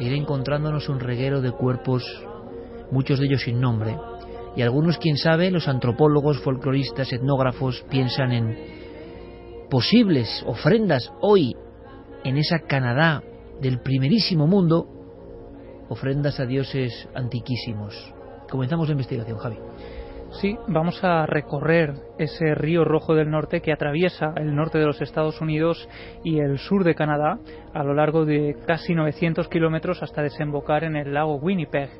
e ir encontrándonos un reguero de cuerpos, muchos de ellos sin nombre, y algunos, quién sabe, los antropólogos, folcloristas, etnógrafos, piensan en posibles ofrendas hoy en esa Canadá del primerísimo mundo, ofrendas a dioses antiquísimos. Comenzamos la investigación, Javi. Sí, vamos a recorrer ese río Rojo del Norte que atraviesa el norte de los Estados Unidos y el sur de Canadá a lo largo de casi 900 kilómetros hasta desembocar en el lago Winnipeg,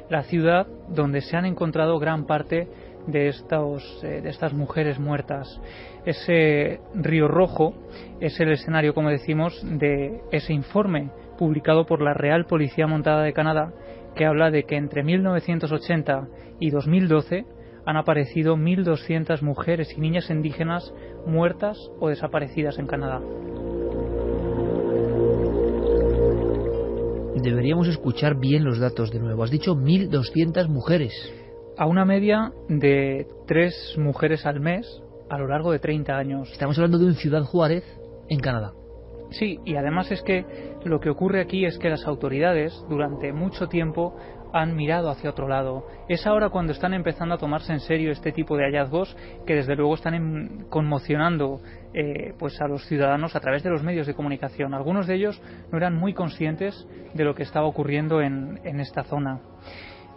la ciudad donde se han encontrado gran parte de estas mujeres muertas. Ese río Rojo es el escenario, como decimos, de ese informe publicado por la Real Policía Montada de Canadá, que habla de que entre 1980 y 2012 han aparecido 1.200 mujeres y niñas indígenas muertas o desaparecidas en Canadá. Deberíamos escuchar bien los datos de nuevo. Has dicho 1.200 mujeres. A una media de 3 mujeres al mes a lo largo de 30 años. Estamos hablando de un Ciudad Juárez en Canadá. Sí, y además es que lo que ocurre aquí es que las autoridades durante mucho tiempo han mirado hacia otro lado. Es ahora cuando están empezando a tomarse en serio este tipo de hallazgos que desde luego están conmocionando pues a los ciudadanos a través de los medios de comunicación. Algunos de ellos no eran muy conscientes de lo que estaba ocurriendo en esta zona.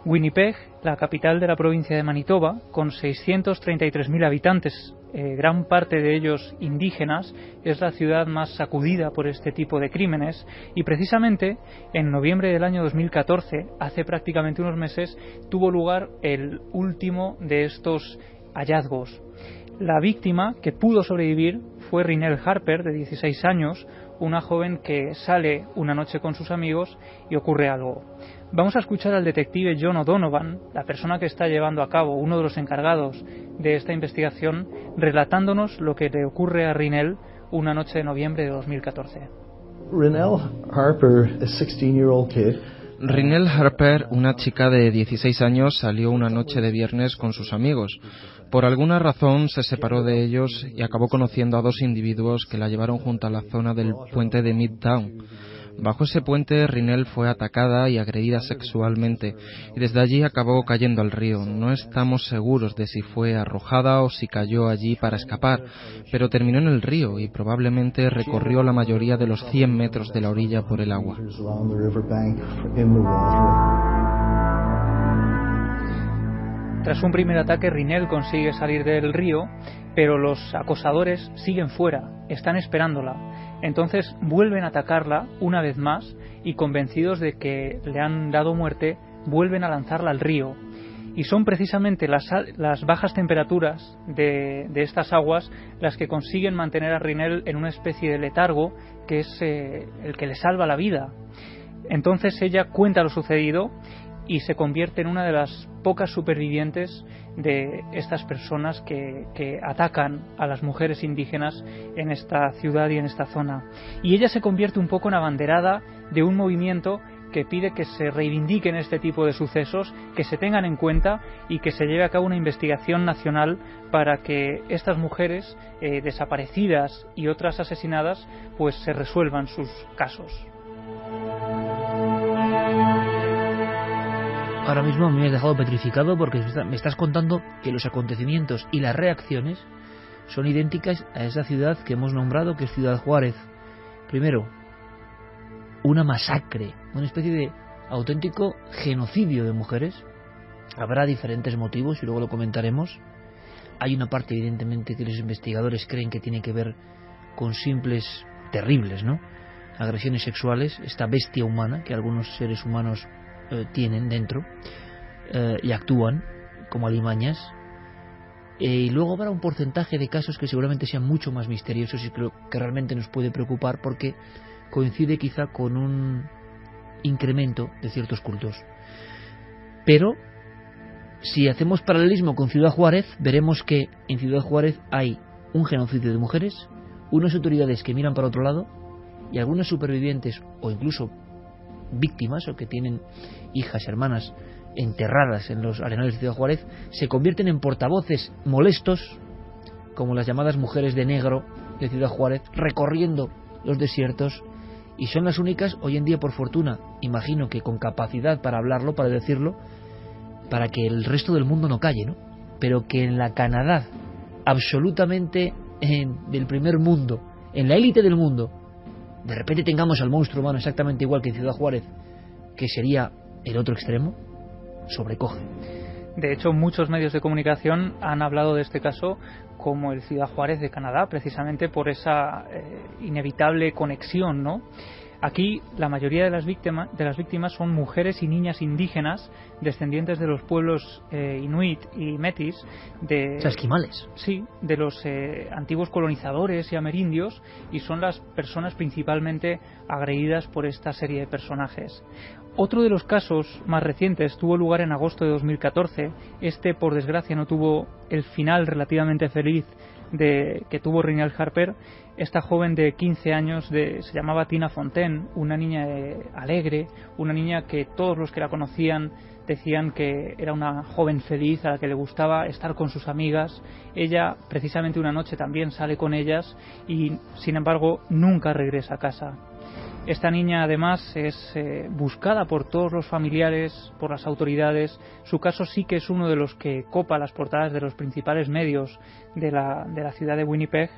Winnipeg, la capital de la provincia de Manitoba, con 633.000 habitantes, gran parte de ellos indígenas, es la ciudad más sacudida por este tipo de crímenes, y precisamente en noviembre del año 2014, hace prácticamente unos meses, tuvo lugar el último de estos hallazgos. La víctima que pudo sobrevivir fue Rinelle Harper, de 16 años, una joven que sale una noche con sus amigos y ocurre algo. Vamos a escuchar al detective John O'Donovan, la persona que está llevando a cabo, uno de los encargados de esta investigación, relatándonos lo que le ocurre a Rinelle una noche de noviembre de 2014. Rinelle Harper, a 16-year-old kid. Rinelle Harper, una chica de 16 años, salió una noche de viernes con sus amigos. Por alguna razón se separó de ellos y acabó conociendo a 2 individuos que la llevaron junto a la zona del puente de Midtown. Bajo ese puente, Rinelle fue atacada y agredida sexualmente, y desde allí acabó cayendo al río. No estamos seguros de si fue arrojada o si cayó allí para escapar, pero terminó en el río y probablemente recorrió la mayoría de los 100 metros de la orilla por el agua. Tras un primer ataque, Rinelle consigue salir del río, pero los acosadores siguen fuera, están esperándola. Entonces vuelven a atacarla una vez más y, convencidos de que le han dado muerte, vuelven a lanzarla al río. Y son precisamente las bajas temperaturas de estas aguas las que consiguen mantener a Rinelle en una especie de letargo que es el que le salva la vida. Entonces ella cuenta lo sucedido y se convierte en una de las pocas supervivientes de estas personas que atacan a las mujeres indígenas en esta ciudad y en esta zona. Y ella se convierte un poco en abanderada de un movimiento que pide que se reivindiquen este tipo de sucesos, que se tengan en cuenta y que se lleve a cabo una investigación nacional para que estas mujeres desaparecidas y otras asesinadas pues se resuelvan sus casos. Ahora mismo me has dejado petrificado porque me estás contando que los acontecimientos y las reacciones son idénticas a esa ciudad que hemos nombrado, que es Ciudad Juárez. Primero, una masacre, una especie de auténtico genocidio de mujeres. Habrá diferentes motivos y luego lo comentaremos. Hay una parte, evidentemente, que los investigadores creen que tiene que ver con simples, terribles, ¿no?, agresiones sexuales, esta bestia humana que algunos seres humanos tienen dentro y actúan como alimañas, y luego habrá un porcentaje de casos que seguramente sean mucho más misteriosos y creo que realmente nos puede preocupar porque coincide quizá con un incremento de ciertos cultos. Pero si hacemos paralelismo con Ciudad Juárez, veremos que en Ciudad Juárez hay un genocidio de mujeres, unas autoridades que miran para otro lado y algunos supervivientes o incluso víctimas o que tienen hijas, hermanas enterradas en los arenales de Ciudad Juárez se convierten en portavoces molestos, como las llamadas mujeres de negro de Ciudad Juárez, recorriendo los desiertos y son las únicas hoy en día, por fortuna, imagino que con capacidad para hablarlo, para decirlo, para que el resto del mundo no calle, ¿no? Pero que en la Canadá absolutamente del primer mundo, en la élite del mundo, de repente tengamos al monstruo humano exactamente igual que en Ciudad Juárez, que sería el otro extremo, sobrecoge. De hecho, muchos medios de comunicación han hablado de este caso como el Ciudad Juárez de Canadá, precisamente por esa inevitable conexión, ¿no? Aquí la mayoría de las víctimas son mujeres y niñas indígenas descendientes de los pueblos inuit y metis, de esquimales. Sí, de los antiguos colonizadores y amerindios, y son las personas principalmente agredidas por esta serie de personajes. Otro de los casos más recientes tuvo lugar en agosto de 2014. Este, por desgracia, no tuvo el final relativamente feliz que tuvo Reinell Harper. Esta joven de 15 años se llamaba Tina Fontaine, una niña alegre, una niña que todos los que la conocían decían que era una joven feliz a la que le gustaba estar con sus amigas. Ella, precisamente una noche, también sale con ellas y, sin embargo, nunca regresa a casa. Esta niña, además, es buscada por todos los familiares, por las autoridades. Su caso sí que es uno de los que copa las portadas de los principales medios de la ciudad de Winnipeg.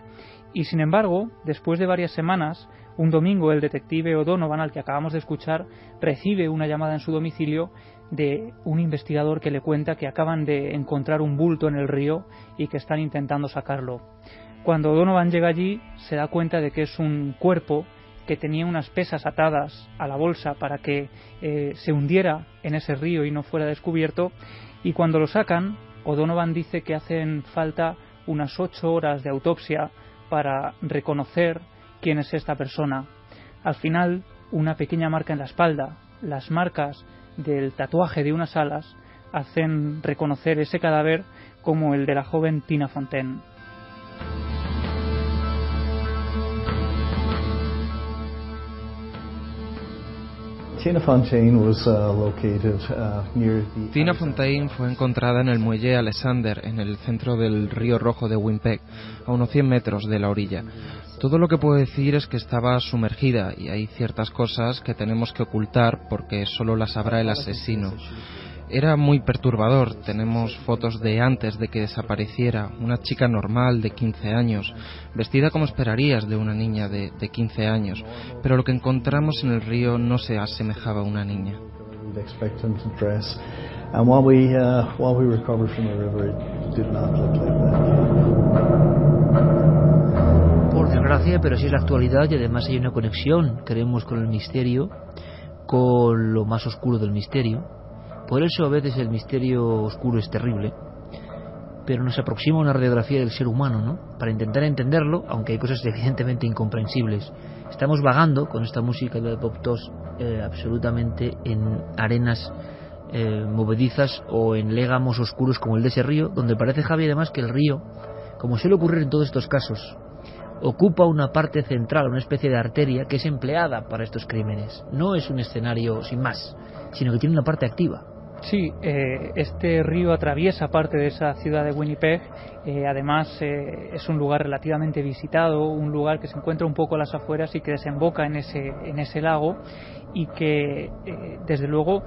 Y, sin embargo, después de varias semanas, un domingo el detective O'Donovan, al que acabamos de escuchar, recibe una llamada en su domicilio de un investigador que le cuenta que acaban de encontrar un bulto en el río y que están intentando sacarlo. Cuando O'Donovan llega allí, se da cuenta de que es un cuerpo que tenía unas pesas atadas a la bolsa para que se hundiera en ese río y no fuera descubierto, y cuando lo sacan, O'Donovan dice que hacen falta unas 8 horas de autopsia para reconocer quién es esta persona. Al final, una pequeña marca en la espalda, las marcas del tatuaje de unas alas, hacen reconocer ese cadáver como el de la joven Tina Fontaine. Tina Fontaine fue encontrada en el muelle Alexander, en el centro del río Rojo de Winnipeg, a unos 100 metros de la orilla. Todo lo que puedo decir es que estaba sumergida y hay ciertas cosas que tenemos que ocultar porque solo las sabrá el asesino. Era muy perturbador. Tenemos fotos de antes de que desapareciera, una chica normal de 15 años, vestida como esperarías de una niña de 15 años, pero lo que encontramos en el río no se asemejaba a una niña. Por desgracia, pero sí es la actualidad y además hay una conexión, creemos, con el misterio, con lo más oscuro del misterio. Por eso a veces el misterio oscuro es terrible, pero nos aproxima una radiografía del ser humano, ¿no? Para intentar entenderlo, aunque hay cosas evidentemente incomprensibles. Estamos vagando con esta música de Bob Tosh absolutamente en arenas movedizas o en légamos oscuros como el de ese río, donde parece, Javi, además, que el río, como suele ocurrir en todos estos casos, ocupa una parte central, una especie de arteria que es empleada para estos crímenes. No es un escenario sin más, sino que tiene una parte activa. Sí, este río atraviesa parte de esa ciudad de Winnipeg. Además, es un lugar relativamente visitado, un lugar que se encuentra un poco a las afueras y que desemboca en ese lago, y que, desde luego,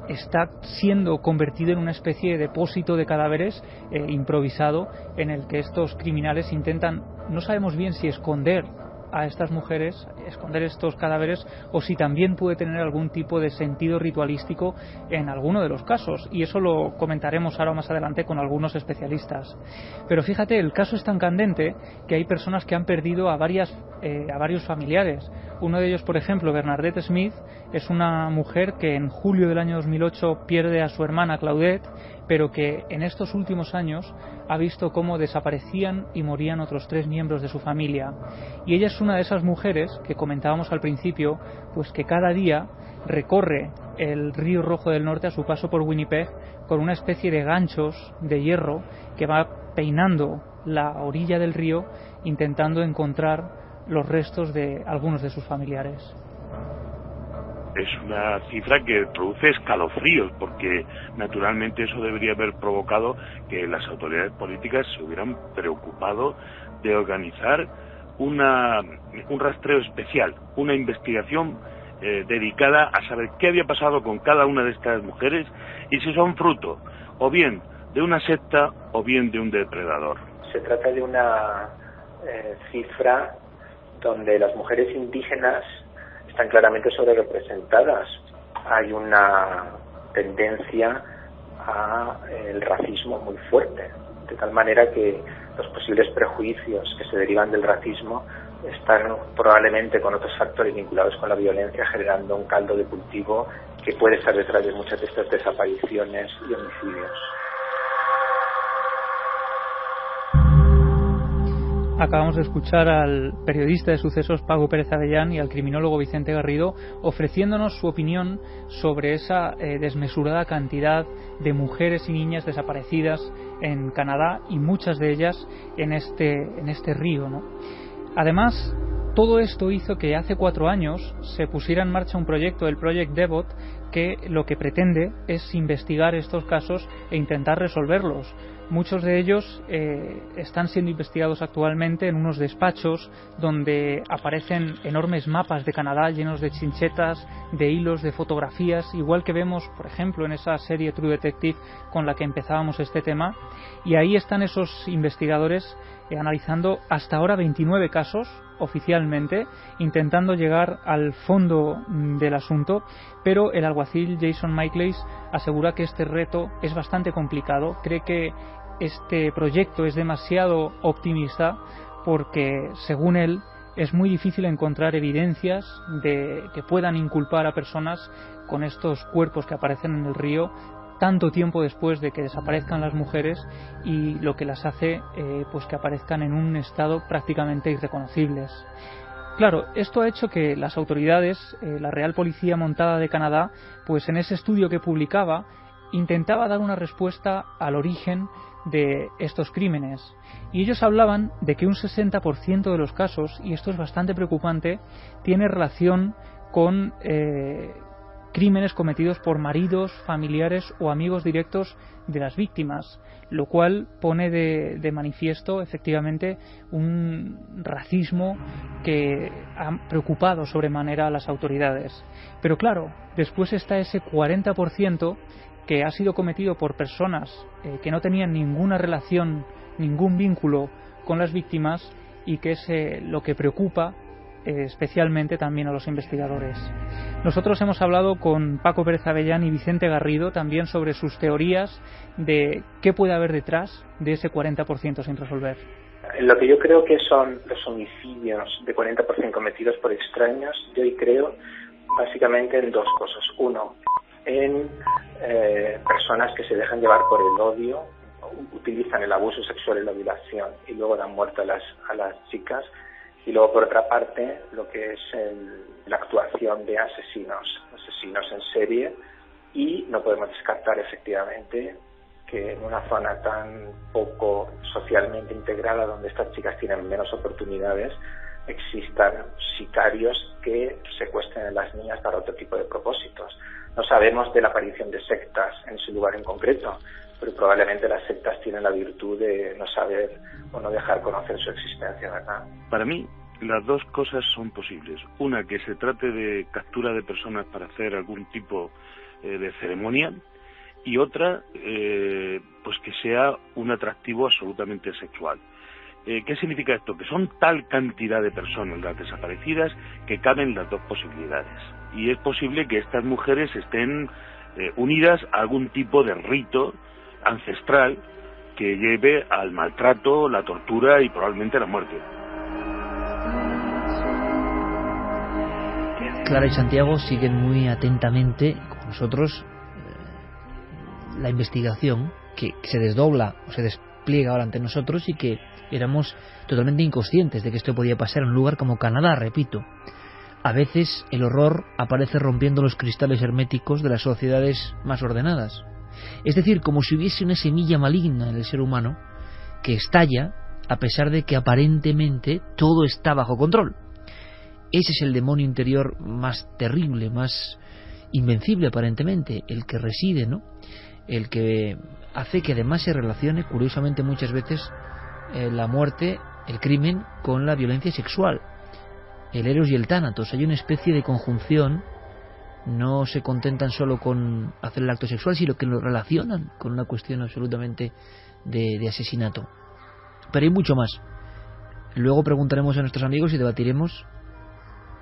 está siendo convertido en una especie de depósito de cadáveres improvisado, en el que estos criminales intentan, no sabemos bien si esconder a estas mujeres, esconder estos cadáveres, o si también puede tener algún tipo de sentido ritualístico en alguno de los casos, y eso lo comentaremos ahora más adelante con algunos especialistas. Pero fíjate, el caso es tan candente que hay personas que han perdido a varios familiares. Uno de ellos, por ejemplo, Bernadette Smith, es una mujer que en julio del año 2008 pierde a su hermana Claudette, pero que en estos últimos años ha visto cómo desaparecían y morían otros 3 miembros de su familia. Y ella es una de esas mujeres que comentábamos al principio, pues que cada día recorre el río Rojo del Norte a su paso por Winnipeg con una especie de ganchos de hierro que va peinando la orilla del río intentando encontrar los restos de algunos de sus familiares. Es una cifra que produce escalofríos, porque naturalmente eso debería haber provocado que las autoridades políticas se hubieran preocupado de organizar un rastreo especial, una investigación dedicada a saber qué había pasado con cada una de estas mujeres y si son fruto o bien de una secta o bien de un depredador. Se trata de una cifra donde las mujeres indígenas están claramente sobrerepresentadas. Hay una tendencia al racismo muy fuerte, de tal manera que los posibles prejuicios que se derivan del racismo están probablemente con otros factores vinculados con la violencia, generando un caldo de cultivo que puede estar detrás de muchas de estas desapariciones y homicidios. Acabamos de escuchar al periodista de sucesos Paco Pérez Avellán y al criminólogo Vicente Garrido ofreciéndonos su opinión sobre esa desmesurada cantidad de mujeres y niñas desaparecidas en Canadá y muchas de ellas en este río, ¿no? Además, todo esto hizo que hace 4 años se pusiera en marcha un proyecto, el Project Devot, que lo que pretende es investigar estos casos e intentar resolverlos. Muchos de ellos están siendo investigados actualmente en unos despachos donde aparecen enormes mapas de Canadá llenos de chinchetas, de hilos, de fotografías, igual que vemos, por ejemplo, en esa serie True Detective con la que empezábamos este tema. Y ahí están esos investigadores analizando hasta ahora 29 casos oficialmente, intentando llegar al fondo del asunto, pero el alguacil Jason Michaelis asegura que este reto es bastante complicado. Cree que este proyecto es demasiado optimista porque, según él, es muy difícil encontrar evidencias de que puedan inculpar a personas con estos cuerpos que aparecen en el río tanto tiempo después de que desaparezcan las mujeres, y lo que las hace pues que aparezcan en un estado prácticamente irreconocibles. Claro, esto ha hecho que las autoridades, la Real Policía Montada de Canadá, pues en ese estudio que publicaba, intentaba dar una respuesta al origen de estos crímenes. Y ellos hablaban de que un 60% de los casos, y esto es bastante preocupante, tiene relación con crímenes cometidos por maridos, familiares o amigos directos de las víctimas, lo cual pone de manifiesto efectivamente un racismo que ha preocupado sobremanera a las autoridades. Pero claro, después está ese 40% que ha sido cometido por personas que no tenían ninguna relación, ningún vínculo con las víctimas, y que es lo que preocupa especialmente también a los investigadores. Nosotros hemos hablado con Paco Pérez Avellán y Vicente Garrido también sobre sus teorías de qué puede haber detrás de ese 40% sin resolver. Lo que yo creo que son los homicidios de 40% cometidos por extraños, yo creo básicamente en 2 cosas. Uno, en personas que se dejan llevar por el odio, utilizan el abuso sexual y la violación y luego dan muerte a las chicas. Y luego, por otra parte, lo que es la actuación de asesinos en serie, y no podemos descartar efectivamente que en una zona tan poco socialmente integrada, donde estas chicas tienen menos oportunidades, existan sicarios que secuestren a las niñas para otro tipo de propósitos. No sabemos de la aparición de sectas en ese lugar en concreto, pero probablemente las sectas tienen la virtud de no saber o no dejar conocer su existencia, ¿verdad? Para mí, las 2 cosas son posibles. Una, que se trate de captura de personas para hacer algún tipo de ceremonia, y otra, pues que sea un atractivo absolutamente sexual. ¿Qué significa esto? Que son tal cantidad de personas las desaparecidas que caben las 2 posibilidades. Y es posible que estas mujeres estén unidas a algún tipo de rito ancestral que lleve al maltrato, la tortura y probablemente la muerte. Clara y Santiago siguen muy atentamente con nosotros la investigación que se desdobla o se despliega ahora ante nosotros, y que éramos totalmente inconscientes de que esto podía pasar en un lugar como Canadá. Repito, a veces el horror aparece rompiendo los cristales herméticos de las sociedades más ordenadas. Es decir, como si hubiese una semilla maligna en el ser humano que estalla a pesar de que aparentemente todo está bajo control. Ese es el demonio interior más terrible, más invencible aparentemente, el que reside, ¿no? El que hace que además se relacione, curiosamente muchas veces, la muerte el crimen con la violencia sexual, el eros y el tánatos. Hay una especie de conjunción, no se contentan solo con hacer el acto sexual, sino que lo relacionan con una cuestión absolutamente de asesinato. Pero hay mucho más. Luego preguntaremos a nuestros amigos y debatiremos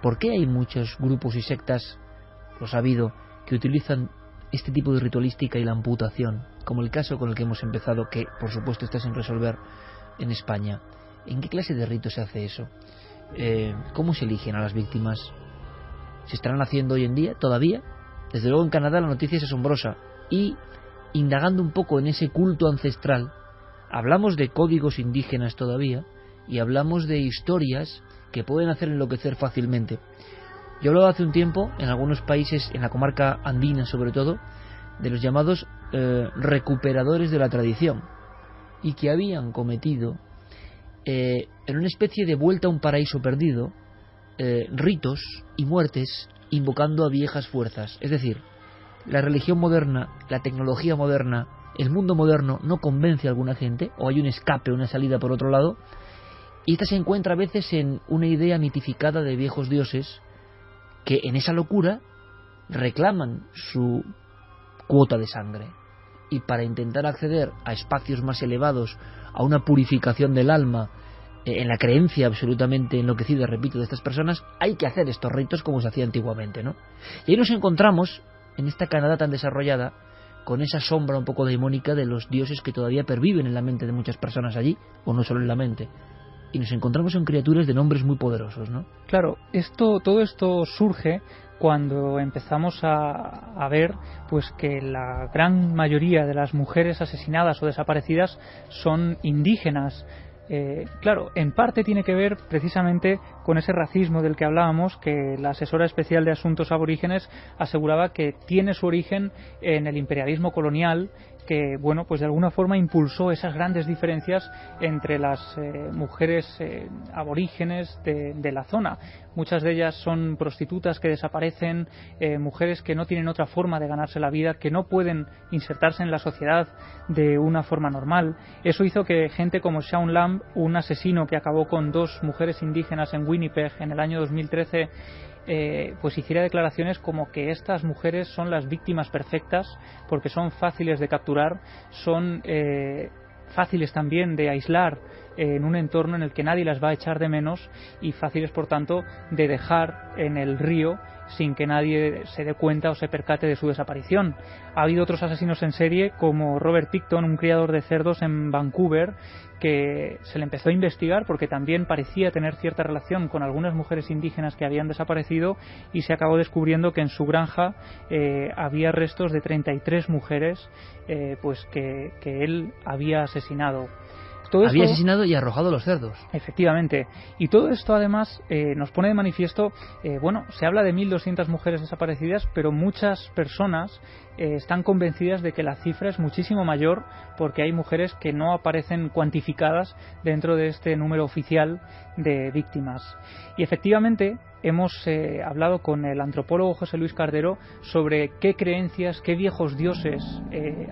por qué hay muchos grupos y sectas, los ha habido, que utilizan este tipo de ritualística y la amputación, como el caso con el que hemos empezado, que por supuesto está sin resolver en España. ¿En qué clase de rito se hace eso? ¿Cómo se eligen a las víctimas? ¿Se estarán haciendo hoy en día todavía? Desde luego en Canadá la noticia es asombrosa. Y indagando un poco en ese culto ancestral, hablamos de códigos indígenas todavía y hablamos de historias que pueden hacer enloquecer fácilmente. Yo hablaba hace un tiempo, en algunos países, en la comarca andina sobre todo, de los llamados recuperadores de la tradición, y que habían cometido, en una especie de vuelta a un paraíso perdido, ritos y muertes invocando a viejas fuerzas. Es decir, la religión moderna, la tecnología moderna, el mundo moderno no convence a alguna gente, o hay un escape, una salida por otro lado, y esta se encuentra a veces en una idea mitificada de viejos dioses que en esa locura reclaman su cuota de sangre, y para intentar acceder a espacios más elevados, a una purificación del alma, en la creencia absolutamente enloquecida, repito, de estas personas, hay que hacer estos ritos como se hacía antiguamente, ¿no? Y ahí nos encontramos, en esta Canadá tan desarrollada, con esa sombra un poco demónica de los dioses que todavía perviven en la mente de muchas personas allí, o no solo en la mente. Y nos encontramos en criaturas de nombres muy poderosos, ¿no? Claro, todo esto surge cuando empezamos a ver pues que la gran mayoría de las mujeres asesinadas o desaparecidas son indígenas. Claro, en parte tiene que ver precisamente con ese racismo del que hablábamos, que la asesora especial de asuntos aborígenes aseguraba que tiene su origen en el imperialismo colonial, que bueno, pues de alguna forma impulsó esas grandes diferencias entre las mujeres aborígenes de la zona. Muchas de ellas son prostitutas que desaparecen, mujeres que no tienen otra forma de ganarse la vida, que no pueden insertarse en la sociedad de una forma normal. Eso hizo que gente como Shaun Lamb, un asesino que acabó con 2 mujeres indígenas en Winnipeg en el año 2013, pues hiciera declaraciones como que estas mujeres son las víctimas perfectas porque son fáciles de capturar, son fáciles también de aislar en un entorno en el que nadie las va a echar de menos, y fáciles por tanto de dejar en el río sin que nadie se dé cuenta o se percate de su desaparición. Ha habido otros asesinos en serie como Robert Picton, un criador de cerdos en Vancouver, que se le empezó a investigar porque también parecía tener cierta relación con algunas mujeres indígenas que habían desaparecido, y se acabó descubriendo que en su granja había restos de 33 mujeres pues que él había asesinado. Había asesinado y arrojado los cerdos. Efectivamente. Y todo esto además nos pone de manifiesto, bueno, se habla de 1.200 mujeres desaparecidas, pero muchas personas están convencidas de que la cifra es muchísimo mayor, porque hay mujeres que no aparecen cuantificadas dentro de este número oficial de víctimas. Y efectivamente hemos hablado con el antropólogo José Luis Cardero sobre qué creencias, qué viejos dioses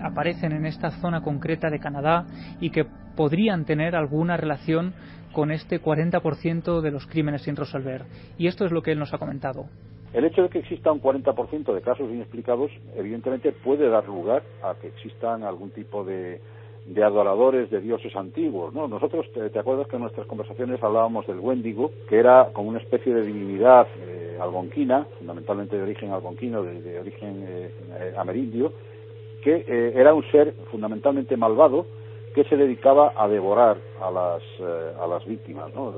aparecen en esta zona concreta de Canadá y que podrían tener alguna relación con este 40% de los crímenes sin resolver. Y esto es lo que él nos ha comentado. El hecho de que exista un 40% de casos inexplicados evidentemente puede dar lugar a que existan algún tipo de adoradores de dioses antiguos, ¿no? Nosotros, ¿te acuerdas que en nuestras conversaciones hablábamos del Wendigo, que era como una especie de divinidad algonquina, fundamentalmente de origen algonquino, de origen amerindio, que era un ser fundamentalmente malvado que se dedicaba a devorar a las víctimas, ¿no?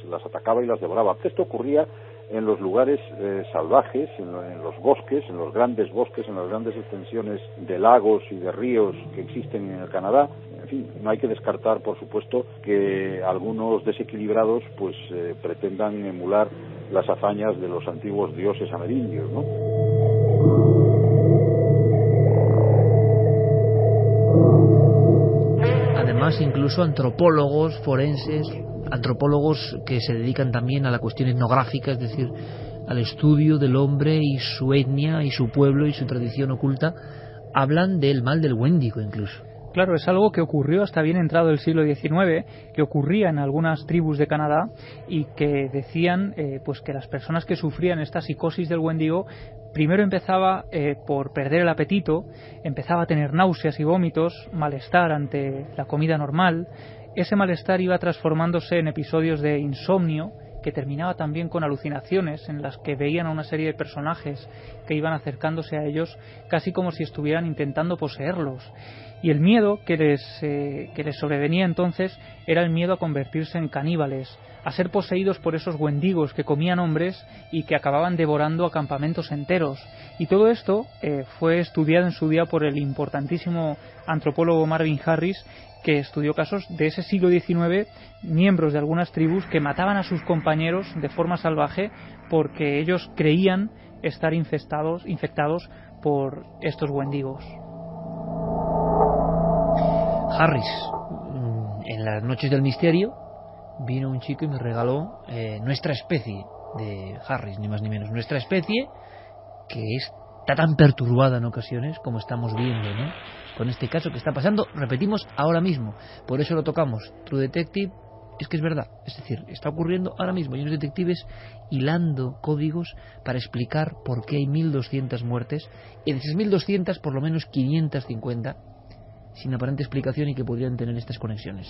Las atacaba y las devoraba. Esto ocurría en los lugares salvajes, en los bosques, en los grandes bosques, en las grandes extensiones de lagos y de ríos que existen en el Canadá. En fin, no hay que descartar, por supuesto, que algunos desequilibrados pues pretendan emular las hazañas de los antiguos dioses amerindios, ¿no? Además, incluso antropólogos forenses, antropólogos que se dedican también a la cuestión etnográfica, es decir, al estudio del hombre y su etnia y su pueblo y su tradición oculta, hablan del mal del Wendigo incluso. Claro, es algo que ocurrió hasta bien entrado el siglo XIX, que ocurría en algunas tribus de Canadá y que decían pues que las personas que sufrían esta psicosis del Wendigo primero empezaba por perder el apetito, empezaba a tener náuseas y vómitos, malestar ante la comida normal. Ese malestar iba transformándose en episodios de insomnio, que terminaba también con alucinaciones en las que veían a una serie de personajes que iban acercándose a ellos casi como si estuvieran intentando poseerlos. Y el miedo que les sobrevenía entonces era el miedo a convertirse en caníbales, a ser poseídos por esos wendigos que comían hombres y que acababan devorando campamentos enteros. Y todo esto fue estudiado en su día por el importantísimo antropólogo Marvin Harris, que estudió casos de ese siglo XIX, miembros de algunas tribus que mataban a sus compañeros de forma salvaje porque ellos creían estar infectados por estos wendigos. Harris, en las noches del misterio, vino un chico y me regaló nuestra especie de Harris, ni más ni menos. Nuestra especie, que está tan perturbada en ocasiones como estamos viendo, ¿no? Con este caso que está pasando, repetimos, ahora mismo. Por eso lo tocamos. True Detective, es que es verdad. Es decir, está ocurriendo ahora mismo. Hay unos detectives hilando códigos para explicar por qué hay 1.200 muertes. Y de esas 1.200, por lo menos 550 sin aparente explicación y que podrían tener estas conexiones.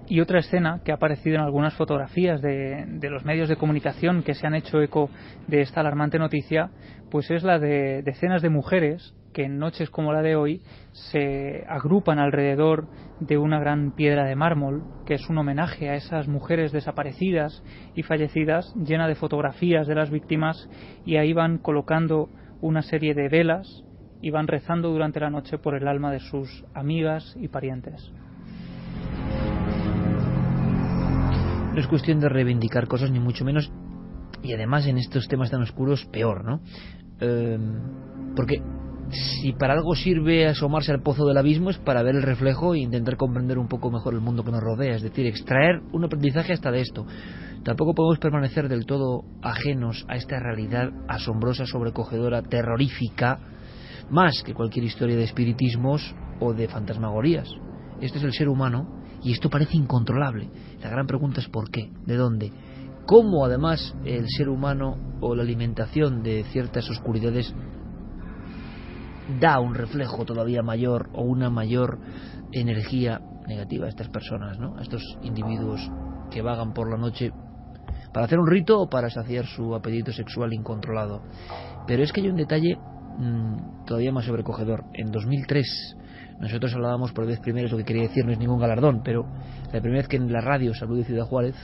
Y otra escena que ha aparecido en algunas fotografías de los medios de comunicación que se han hecho eco de esta alarmante noticia, pues es la de decenas de mujeres que en noches como la de hoy se agrupan alrededor de una gran piedra de mármol, que es un homenaje a esas mujeres desaparecidas y fallecidas, llena de fotografías de las víctimas, y ahí van colocando una serie de velas y van rezando durante la noche por el alma de sus amigas y parientes. No es cuestión de reivindicar cosas, ni mucho menos, y además en estos temas tan oscuros, peor, ¿no? Porque si para algo sirve asomarse al pozo del abismo es para ver el reflejo e intentar comprender un poco mejor el mundo que nos rodea, es decir, extraer un aprendizaje hasta de esto. Tampoco podemos permanecer del todo ajenos a esta realidad asombrosa, sobrecogedora, terrorífica, más que cualquier historia de espiritismos o de fantasmagorías. Este es el ser humano y esto parece incontrolable. La gran pregunta es ¿por qué? ¿De dónde? ¿Cómo además el ser humano o la alimentación de ciertas oscuridades da un reflejo todavía mayor o una mayor energía negativa a estas personas, ¿no? A estos individuos que vagan por la noche para hacer un rito o para saciar su apetito sexual incontrolado? Pero es que hay un detalle todavía más sobrecogedor. En 2003 nosotros hablábamos por vez primera, es lo que quería decir, no es ningún galardón, pero la primera vez que en la radio se habló de Ciudad Juárez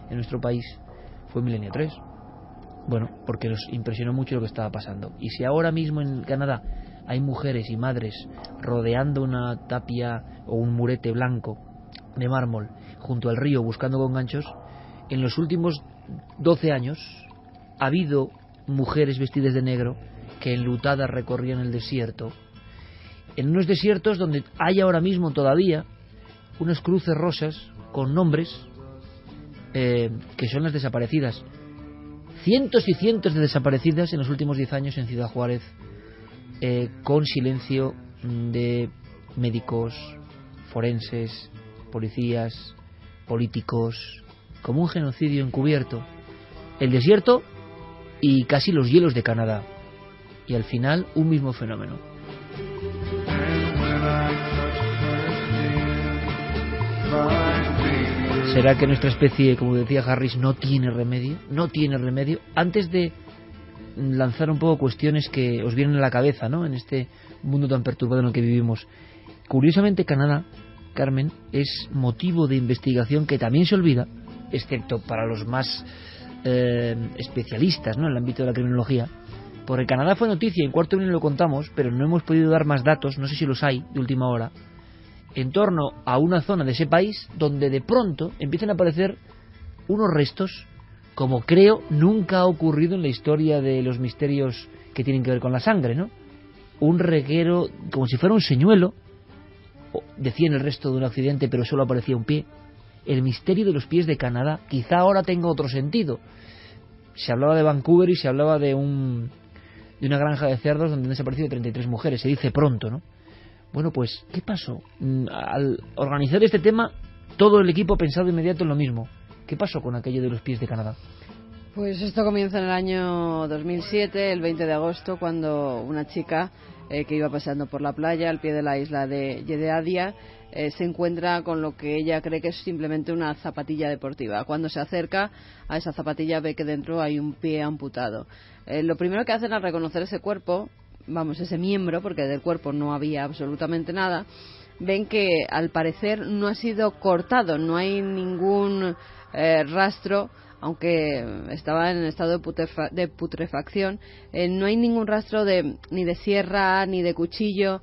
en nuestro país fue en Milenio 3. Bueno, porque nos impresionó mucho lo que estaba pasando. Y si ahora mismo en Canadá hay mujeres y madres rodeando una tapia o un murete blanco de mármol junto al río buscando con ganchos, en los últimos 12 años ha habido mujeres vestidas de negro que enlutadas recorrían el desierto, en unos desiertos donde hay ahora mismo todavía unas cruces rosas con nombres que son las desaparecidas. Cientos y cientos de desaparecidas en los últimos 10 años en Ciudad Juárez, con silencio de médicos, forenses, policías, políticos, como un genocidio encubierto. El desierto y casi los hielos de Canadá. Y al final un mismo fenómeno. ¿Será que nuestra especie, como decía Harris, no tiene remedio? No tiene remedio. Antes de lanzar un poco cuestiones que os vienen a la cabeza, ¿no?, en este mundo tan perturbado en el que vivimos. Curiosamente, Canadá, Carmen, es motivo de investigación que también se olvida, excepto para los más especialistas, ¿no?, en el ámbito de la criminología. Porque Canadá fue noticia, en Cuarto Milenio lo contamos, pero no hemos podido dar más datos, no sé si los hay, de última hora, en torno a una zona de ese país donde de pronto empiezan a aparecer unos restos, como creo nunca ha ocurrido en la historia de los misterios que tienen que ver con la sangre, ¿no? Un reguero, como si fuera un señuelo, decían el resto de un accidente, pero solo aparecía un pie. El misterio de los pies de Canadá, quizá ahora tenga otro sentido. Se hablaba de Vancouver y se hablaba de una granja de cerdos donde han desaparecido 33 mujeres, se dice pronto, ¿no? Bueno, pues, ¿qué pasó? Al organizar este tema, todo el equipo ha pensado de inmediato en lo mismo. ¿Qué pasó con aquello de los pies de Canadá? Pues esto comienza en el año 2007, el 20 de agosto, cuando una chica que iba paseando por la playa al pie de la isla de Jedediah se encuentra con lo que ella cree que es simplemente una zapatilla deportiva. Cuando se acerca a esa zapatilla ve que dentro hay un pie amputado. Lo primero que hacen al reconocer ese cuerpo, ese miembro, porque del cuerpo no había absolutamente nada, ven que al parecer no ha sido cortado, no hay ningún rastro, aunque estaba en estado de putrefacción, no hay ningún rastro ni de sierra ni de cuchillo,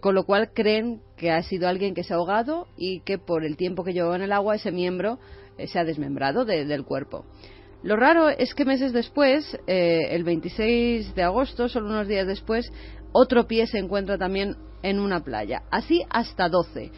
con lo cual creen que ha sido alguien que se ha ahogado y que por el tiempo que llevó en el agua ese miembro se ha desmembrado del cuerpo. Lo raro es que meses después, el 26 de agosto, solo unos días después, otro pie se encuentra también en una playa. Así hasta 12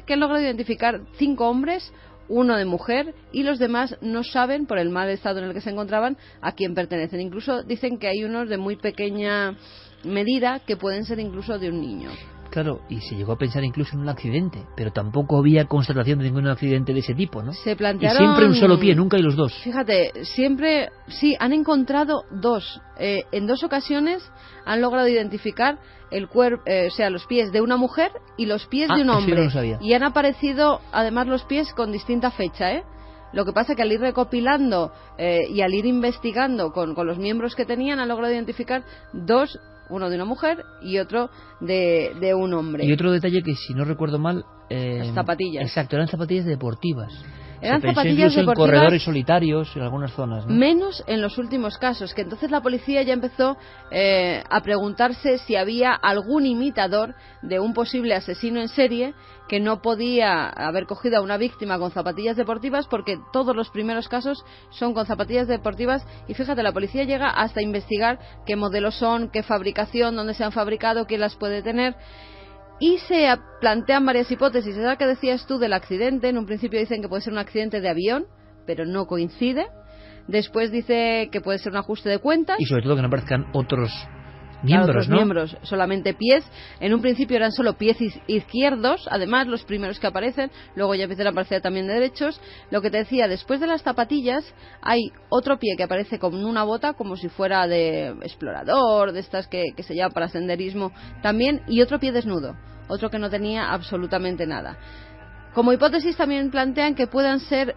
que han logrado identificar 5 hombres, 1 de mujer, y los demás no saben, por el mal estado en el que se encontraban, a quién pertenecen. Incluso dicen que hay unos de muy pequeña medida que pueden ser incluso de un niño. Claro, y se llegó a pensar incluso en un accidente, pero tampoco había constatación de ningún accidente de ese tipo, ¿no? Se plantearon... Y siempre un solo pie, nunca hay los dos. Fíjate, siempre, sí, han encontrado 2. En 2 ocasiones han logrado identificar el cuerpo, los pies de una mujer y los pies de un hombre. No lo sabía. Y han aparecido, además, los pies con distinta fecha, ¿eh? Lo que pasa es que al ir recopilando y al ir investigando con los miembros que tenían, han logrado identificar 2, uno de una mujer y otro de un hombre. Y otro detalle que, si no recuerdo mal... las zapatillas. Exacto, eran zapatillas deportivas. Eran se pensó zapatillas incluso deportivas, en corredores solitarios en algunas zonas, ¿no? Menos en los últimos casos, que entonces la policía ya empezó a preguntarse si había algún imitador de un posible asesino en serie que no podía haber cogido a una víctima con zapatillas deportivas, porque todos los primeros casos son con zapatillas deportivas. Y fíjate, la policía llega hasta investigar qué modelos son, qué fabricación, dónde se han fabricado, quién las puede tener. Y se plantean varias hipótesis. Esa que decías tú del accidente, en un principio dicen que puede ser un accidente de avión, pero no coincide. Después dice que puede ser un ajuste de cuentas. Y sobre todo que no aparezcan otros miembros, ¿no? Miembros, solamente pies. En un principio eran solo pies izquierdos, además los primeros que aparecen, luego ya empiezan a aparecer también de derechos. Lo que te decía, después de las zapatillas hay otro pie que aparece con una bota, como si fuera de explorador, de estas que se llevan para senderismo también, y otro pie desnudo, otro que no tenía absolutamente nada. Como hipótesis también plantean que puedan ser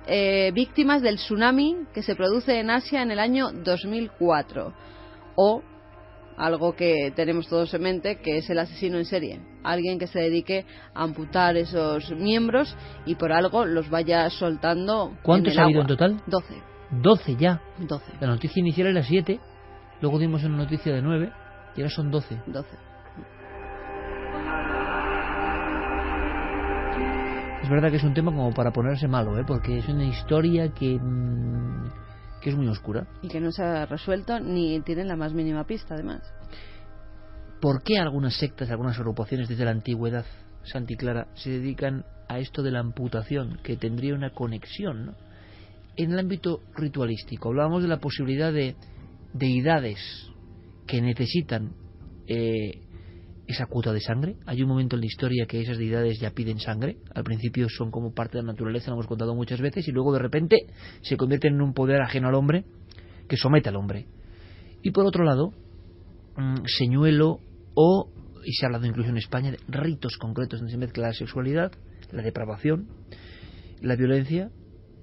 víctimas del tsunami que se produce en Asia en el año 2004, o algo que tenemos todos en mente, que es el asesino en serie, alguien que se dedique a amputar esos miembros y por algo los vaya soltando. ¿Cuántos ha habido en total? 12. 12 ya. 12. La noticia inicial era 7, luego dimos una noticia de 9 y ahora son 12. 12. Es verdad que es un tema como para ponerse malo, porque es una historia que es muy oscura. Y que no se ha resuelto ni tienen la más mínima pista, además. ¿Por qué algunas sectas, algunas agrupaciones desde la antigüedad, Santi Clara, se dedican a esto de la amputación, que tendría una conexión, ¿no? En el ámbito ritualístico hablábamos de la posibilidad de deidades que necesitan esa cuota de sangre. Hay un momento en la historia que esas deidades ya piden sangre. Al principio son como parte de la naturaleza, lo hemos contado muchas veces, y luego de repente se convierten en un poder ajeno al hombre que somete al hombre. Y por otro lado, señuelo y se ha hablado incluso en España de ritos concretos donde se mezcla la sexualidad, la depravación, la violencia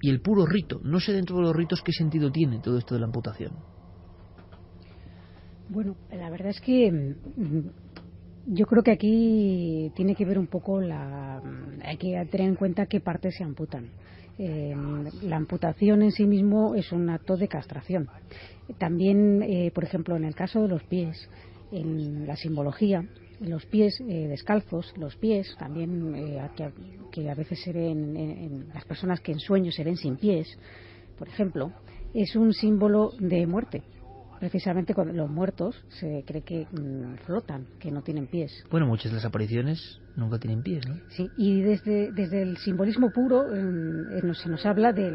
y el puro rito. No sé dentro de los ritos qué sentido tiene todo esto de la amputación. Bueno, la verdad es que yo creo que aquí tiene que ver un poco hay que tener en cuenta qué partes se amputan. La amputación en sí mismo es un acto de castración. También, por ejemplo, en el caso de los pies, en la simbología, los pies descalzos, los pies también que a veces se ven en las personas que en sueños se ven sin pies, por ejemplo, es un símbolo de muerte. Precisamente cuando los muertos se cree que flotan, que no tienen pies. Bueno, muchas de las apariciones nunca tienen pies, ¿no? Sí, y desde el simbolismo puro se nos habla de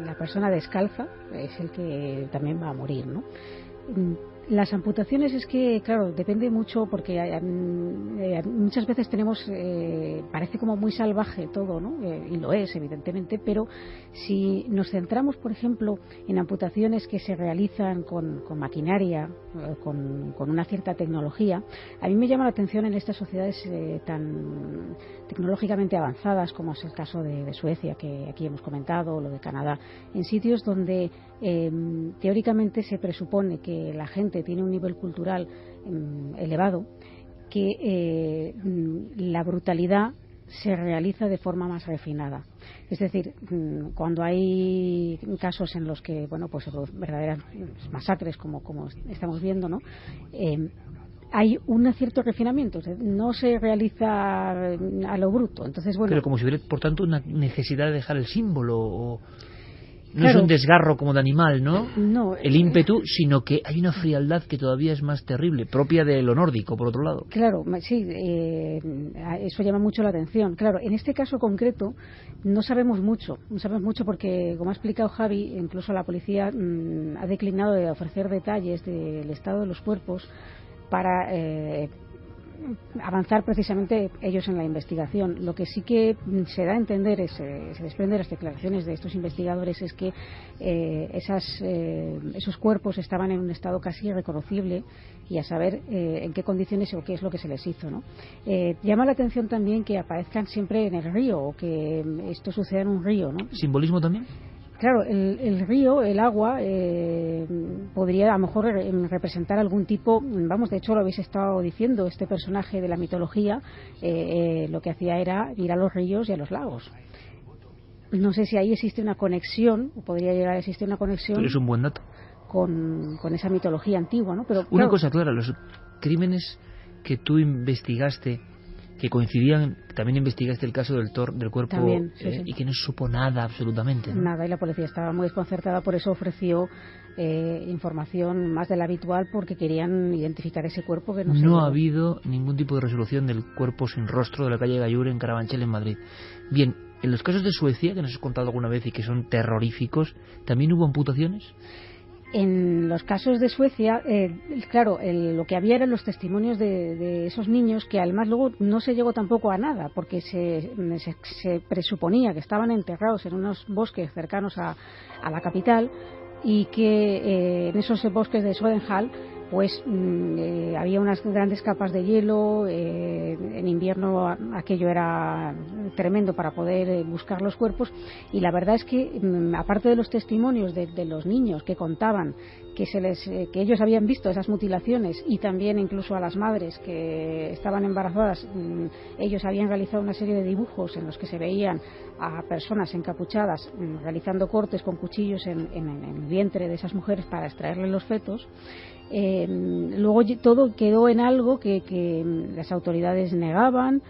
la persona descalza, es el que también va a morir, ¿no? Las amputaciones es que, claro, depende mucho porque muchas veces tenemos, parece como muy salvaje todo, ¿no? Y lo es, evidentemente, pero si nos centramos, por ejemplo, en amputaciones que se realizan con maquinaria, con una cierta tecnología, a mí me llama la atención en estas sociedades tan tecnológicamente avanzadas, como es el caso de Suecia, que aquí hemos comentado, o lo de Canadá, en sitios donde teóricamente se presupone que la gente tiene un nivel cultural elevado, que la brutalidad se realiza de forma más refinada. Es decir, cuando hay casos en los que, bueno, pues verdaderas masacres como estamos viendo, ¿no? Hay un cierto refinamiento, no se realiza a lo bruto. Entonces, bueno, pero como si hubiera, por tanto, una necesidad de dejar el símbolo, o no claro, es un desgarro como de animal, ¿no? No, el ímpetu, sino que hay una frialdad que todavía es más terrible, propia de lo nórdico, por otro lado. Claro, sí, eso llama mucho la atención. Claro, en este caso concreto no sabemos mucho porque, como ha explicado Javi, incluso la policía ha declinado de ofrecer detalles del estado de los cuerpos para avanzar precisamente ellos en la investigación. Lo que sí que se da a entender, se desprende de las declaraciones de estos investigadores, es que esos cuerpos estaban en un estado casi irreconocible, y a saber en qué condiciones o qué es lo que se les hizo, ¿no? Llama la atención también que aparezcan siempre en el río, o que esto suceda en un río, ¿no? ¿Simbolismo también? Claro, el río, el agua, podría a lo mejor representar algún tipo, vamos, de hecho lo habéis estado diciendo, este personaje de la mitología lo que hacía era ir a los ríos y a los lagos. No sé si ahí existe una conexión, o podría llegar a existir una conexión. Pero es un buen dato. Con esa mitología antigua, ¿no? Pero una claro, cosa clara, los crímenes que tú investigaste, que coincidían, también investigaste el caso del cuerpo también, sí. Y que no se supo nada absolutamente, ¿no? Nada, y la policía estaba muy desconcertada, por eso ofreció información más de la habitual, porque querían identificar ese cuerpo que no ha habido ningún tipo de resolución del cuerpo sin rostro de la calle Gallur en Carabanchel, en Madrid. Bien, en los casos de Suecia, que nos has contado alguna vez y que son terroríficos, ¿también hubo amputaciones? En los casos de Suecia, claro, lo que había eran los testimonios de esos niños, que además luego no se llegó tampoco a nada, porque se presuponía que estaban enterrados en unos bosques cercanos a la capital, y que en esos bosques de Swedenhall pues había unas grandes capas de hielo, en invierno aquello era tremendo para poder buscar los cuerpos, y la verdad es que aparte de los testimonios de los niños que contaban que ellos habían visto esas mutilaciones, y también incluso a las madres que estaban embarazadas, ellos habían realizado una serie de dibujos en los que se veían a personas encapuchadas realizando cortes con cuchillos en el vientre de esas mujeres para extraerle los fetos. Luego todo quedó en algo que las autoridades negaban.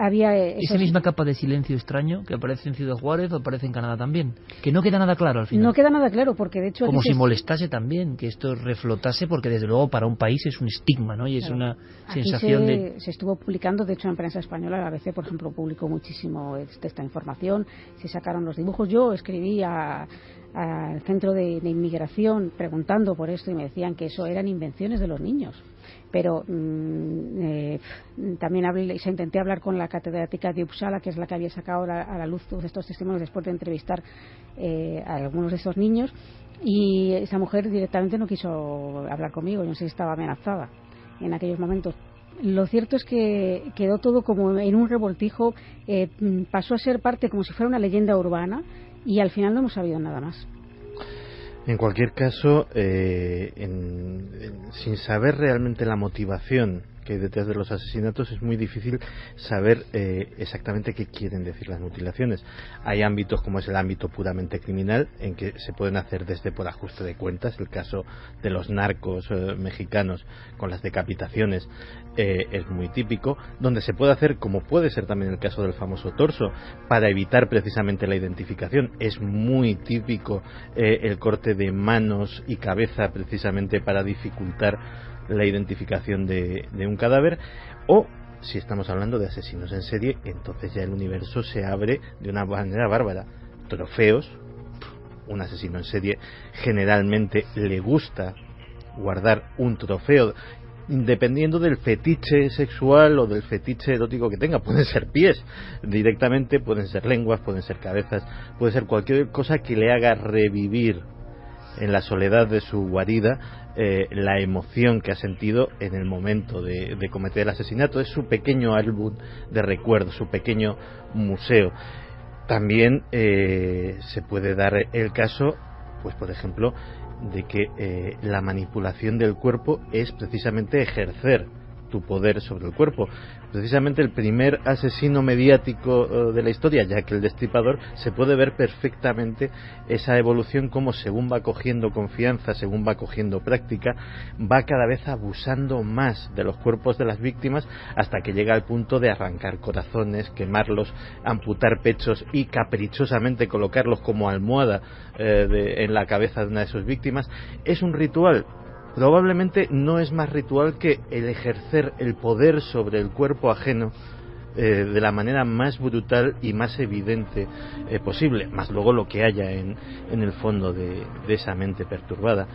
Había esa misma capa de silencio extraño que aparece en Ciudad Juárez o aparece en Canadá también, que no queda nada claro al final. No queda nada claro, porque de hecho como si molestase también que esto reflotase, porque desde luego para un país es un estigma, ¿no? Y es una sensación se estuvo publicando, de hecho en prensa española, la ABC por ejemplo publicó muchísimo esta información, se sacaron los dibujos. Yo escribí al centro de inmigración preguntando por esto, y me decían que eso eran invenciones de los niños. Pero también intenté hablar con la catedrática de Uppsala, que es la que había sacado a la luz todos estos testimonios después de entrevistar a algunos de estos niños, y esa mujer directamente no quiso hablar conmigo. Yo no sé si estaba amenazada en aquellos momentos. Lo cierto es que quedó todo como en un revoltijo, pasó a ser parte como si fuera una leyenda urbana, y al final no hemos sabido nada más. En cualquier caso, sin saber realmente la motivación que hay detrás de los asesinatos, es muy difícil saber exactamente qué quieren decir las mutilaciones. Hay ámbitos, como es el ámbito puramente criminal, en que se pueden hacer desde por ajuste de cuentas. El caso de los narcos mexicanos con las decapitaciones es muy típico, donde se puede hacer, como puede ser también el caso del famoso torso, para evitar precisamente la identificación. Es muy típico el corte de manos y cabeza, precisamente para dificultar la identificación de un cadáver. O si estamos hablando de asesinos en serie, entonces ya el universo se abre de una manera bárbara. Trofeos. Un asesino en serie generalmente le gusta guardar un trofeo, dependiendo del fetiche sexual o del fetiche erótico que tenga. Pueden ser pies directamente, pueden ser lenguas, pueden ser cabezas, puede ser cualquier cosa que le haga revivir en la soledad de su guarida la emoción que ha sentido en el momento de cometer el asesinato. Es su pequeño álbum de recuerdos, su pequeño museo. También se puede dar el caso, pues por ejemplo, de que la manipulación del cuerpo es precisamente ejercer tu poder sobre el cuerpo. Precisamente el primer asesino mediático de la historia, Jack el Destripador, se puede ver perfectamente esa evolución, como según va cogiendo confianza, según va cogiendo práctica, va cada vez abusando más de los cuerpos de las víctimas, hasta que llega al punto de arrancar corazones, quemarlos, amputar pechos y caprichosamente colocarlos como almohada en la cabeza de una de sus víctimas. Es un ritual. Probablemente no es más ritual que el ejercer el poder sobre el cuerpo ajeno de la manera más brutal y más evidente posible, más luego lo que haya en el fondo de esa mente perturbada.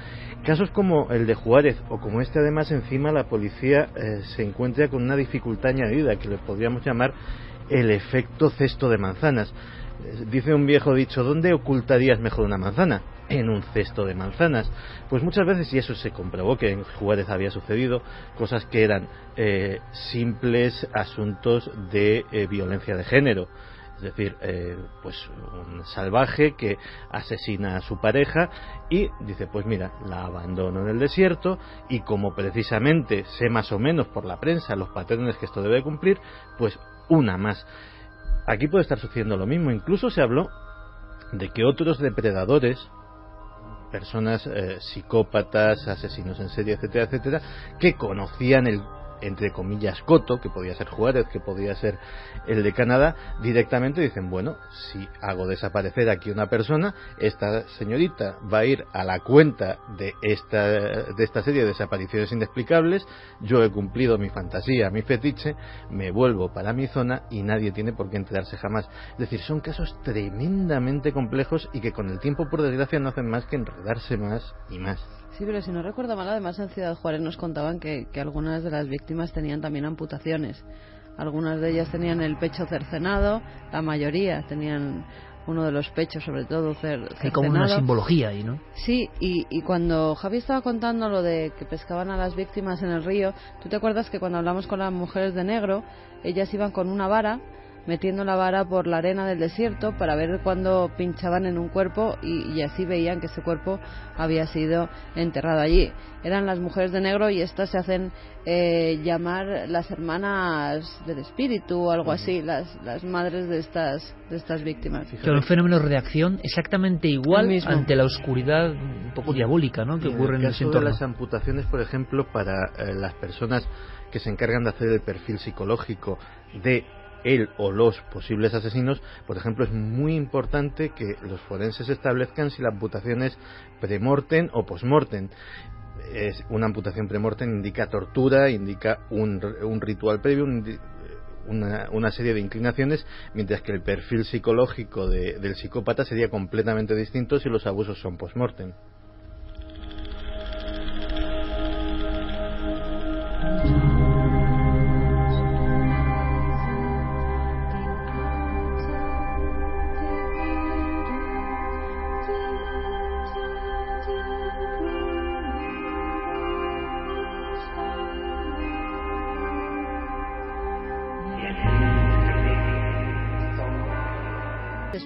Casos como el de Juárez o como este, además, encima la policía se encuentra con una dificultad añadida que le podríamos llamar el efecto cesto de manzanas. Dice un viejo dicho: ¿dónde ocultarías mejor una manzana? En un cesto de manzanas. Pues muchas veces, y eso se comprobó que en Juárez había sucedido, cosas que eran simples asuntos de violencia de género. Es decir, pues un salvaje que asesina a su pareja y dice: pues mira, la abandono en el desierto, y como precisamente sé más o menos por la prensa los patrones que esto debe cumplir, pues una más. Aquí puede estar sucediendo lo mismo. Incluso se habló de que otros depredadores, personas psicópatas, asesinos en serie, etcétera, etcétera, que conocían el, entre comillas, coto, que podía ser Juárez, que podía ser el de Canadá, directamente dicen: bueno, si hago desaparecer aquí una persona, esta señorita va a ir a la cuenta de esta serie de desapariciones inexplicables, yo he cumplido mi fantasía, mi fetiche, me vuelvo para mi zona y nadie tiene por qué enterarse jamás. Es decir, son casos tremendamente complejos y que con el tiempo, por desgracia, no hacen más que enredarse más y más. Sí, pero si no recuerdo mal, además en Ciudad Juárez nos contaban que algunas de las víctimas tenían también amputaciones. Algunas de ellas tenían el pecho cercenado, la mayoría tenían uno de los pechos, sobre todo, cercenado. Hay como una simbología ahí, ¿no? Sí, y cuando Javi estaba contando lo de que pescaban a las víctimas en el río, ¿tú te acuerdas que cuando hablamos con las mujeres de negro, ellas iban con una vara, metiendo la vara por la arena del desierto para ver cuándo pinchaban en un cuerpo y así veían que ese cuerpo había sido enterrado allí? Eran las mujeres de negro, y estas se hacen llamar las hermanas del espíritu o algo así, las madres de estas víctimas. Claro, un fenómeno de reacción exactamente igual ante la oscuridad un poco diabólica, ¿no?, que ocurre en ese entorno. De las amputaciones, por ejemplo, para las personas que se encargan de hacer el perfil psicológico de él o los posibles asesinos, por ejemplo, es muy importante que los forenses establezcan si la amputación es premortem o postmortem. Una amputación premortem indica tortura, indica un ritual previo, una serie de inclinaciones, mientras que el perfil psicológico del psicópata sería completamente distinto si los abusos son postmortem.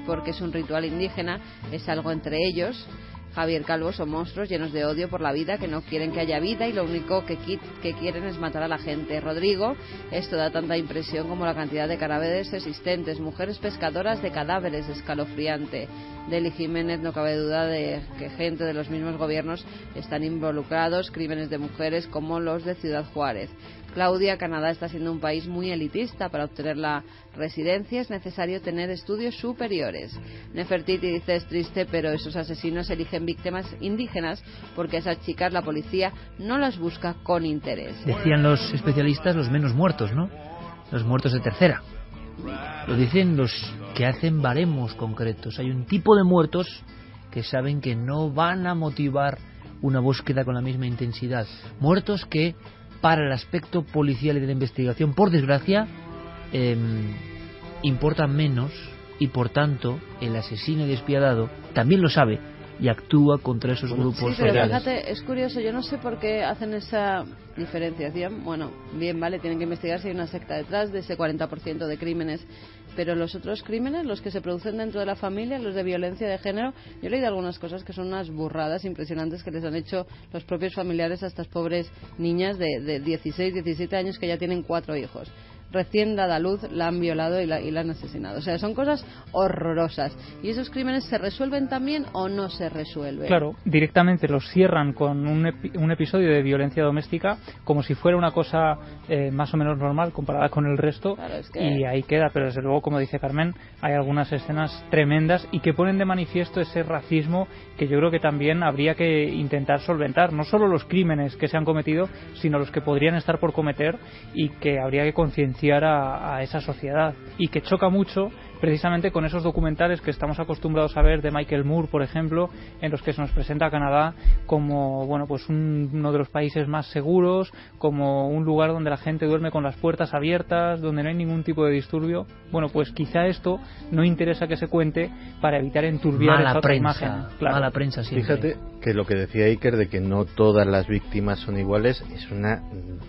Porque es un ritual indígena, es algo entre ellos. Javier Calvo son monstruos llenos de odio por la vida, que no quieren que haya vida y lo único que quieren es matar a la gente. Rodrigo, esto da tanta impresión como la cantidad de cadáveres existentes. Mujeres pescadoras de cadáveres, escalofriante. Deli Jiménez, no cabe duda de que gente de los mismos gobiernos están involucrados, crímenes de mujeres como los de Ciudad Juárez. Claudia, Canadá está siendo un país muy elitista. Para obtener la residencia es necesario tener estudios superiores. Nefertiti dice: es triste, pero esos asesinos eligen víctimas indígenas porque a esas chicas la policía no las busca con interés. Decían los especialistas los menos muertos, ¿no? Los muertos de tercera. Lo dicen los que hacen baremos concretos. Hay un tipo de muertos que saben que no van a motivar una búsqueda con la misma intensidad. Muertos que, para el aspecto policial y de la investigación, por desgracia, importan menos, y por tanto el asesino despiadado también lo sabe y actúa contra esos grupos sí, pero sociales. fíjate, es curioso, yo no sé por qué hacen esa diferenciación. Bueno, bien, vale, tienen que investigar si hay una secta detrás de ese 40% de crímenes, pero los otros crímenes, los que se producen dentro de la familia, los de violencia de género, yo he leído algunas cosas que son unas burradas impresionantes que les han hecho los propios familiares a estas pobres niñas de 16, 17 años que ya tienen 4 hijos. Recién dada a luz la han violado y la han asesinado. O sea, son cosas horrorosas. ¿Y esos crímenes se resuelven también o no se resuelven? Claro, directamente los cierran con un episodio de violencia doméstica como si fuera una cosa más o menos normal comparada con el resto, claro, es que... y ahí queda. Pero desde luego, como dice Carmen, hay algunas escenas tremendas y que ponen de manifiesto ese racismo que yo creo que también habría que intentar solventar. No solo los crímenes que se han cometido, sino los que podrían estar por cometer y que habría que concienciar a esa sociedad, y que choca mucho precisamente con esos documentales que estamos acostumbrados a ver de Michael Moore, por ejemplo, en los que se nos presenta a Canadá como pues uno de los países más seguros, como un lugar donde la gente duerme con las puertas abiertas, donde no hay ningún tipo de disturbio. Bueno, pues quizá esto no interesa que se cuente para evitar enturbiar esa otra imagen. Claro. Mala prensa siempre. Fíjate que lo que decía Iker de que no todas las víctimas son iguales es una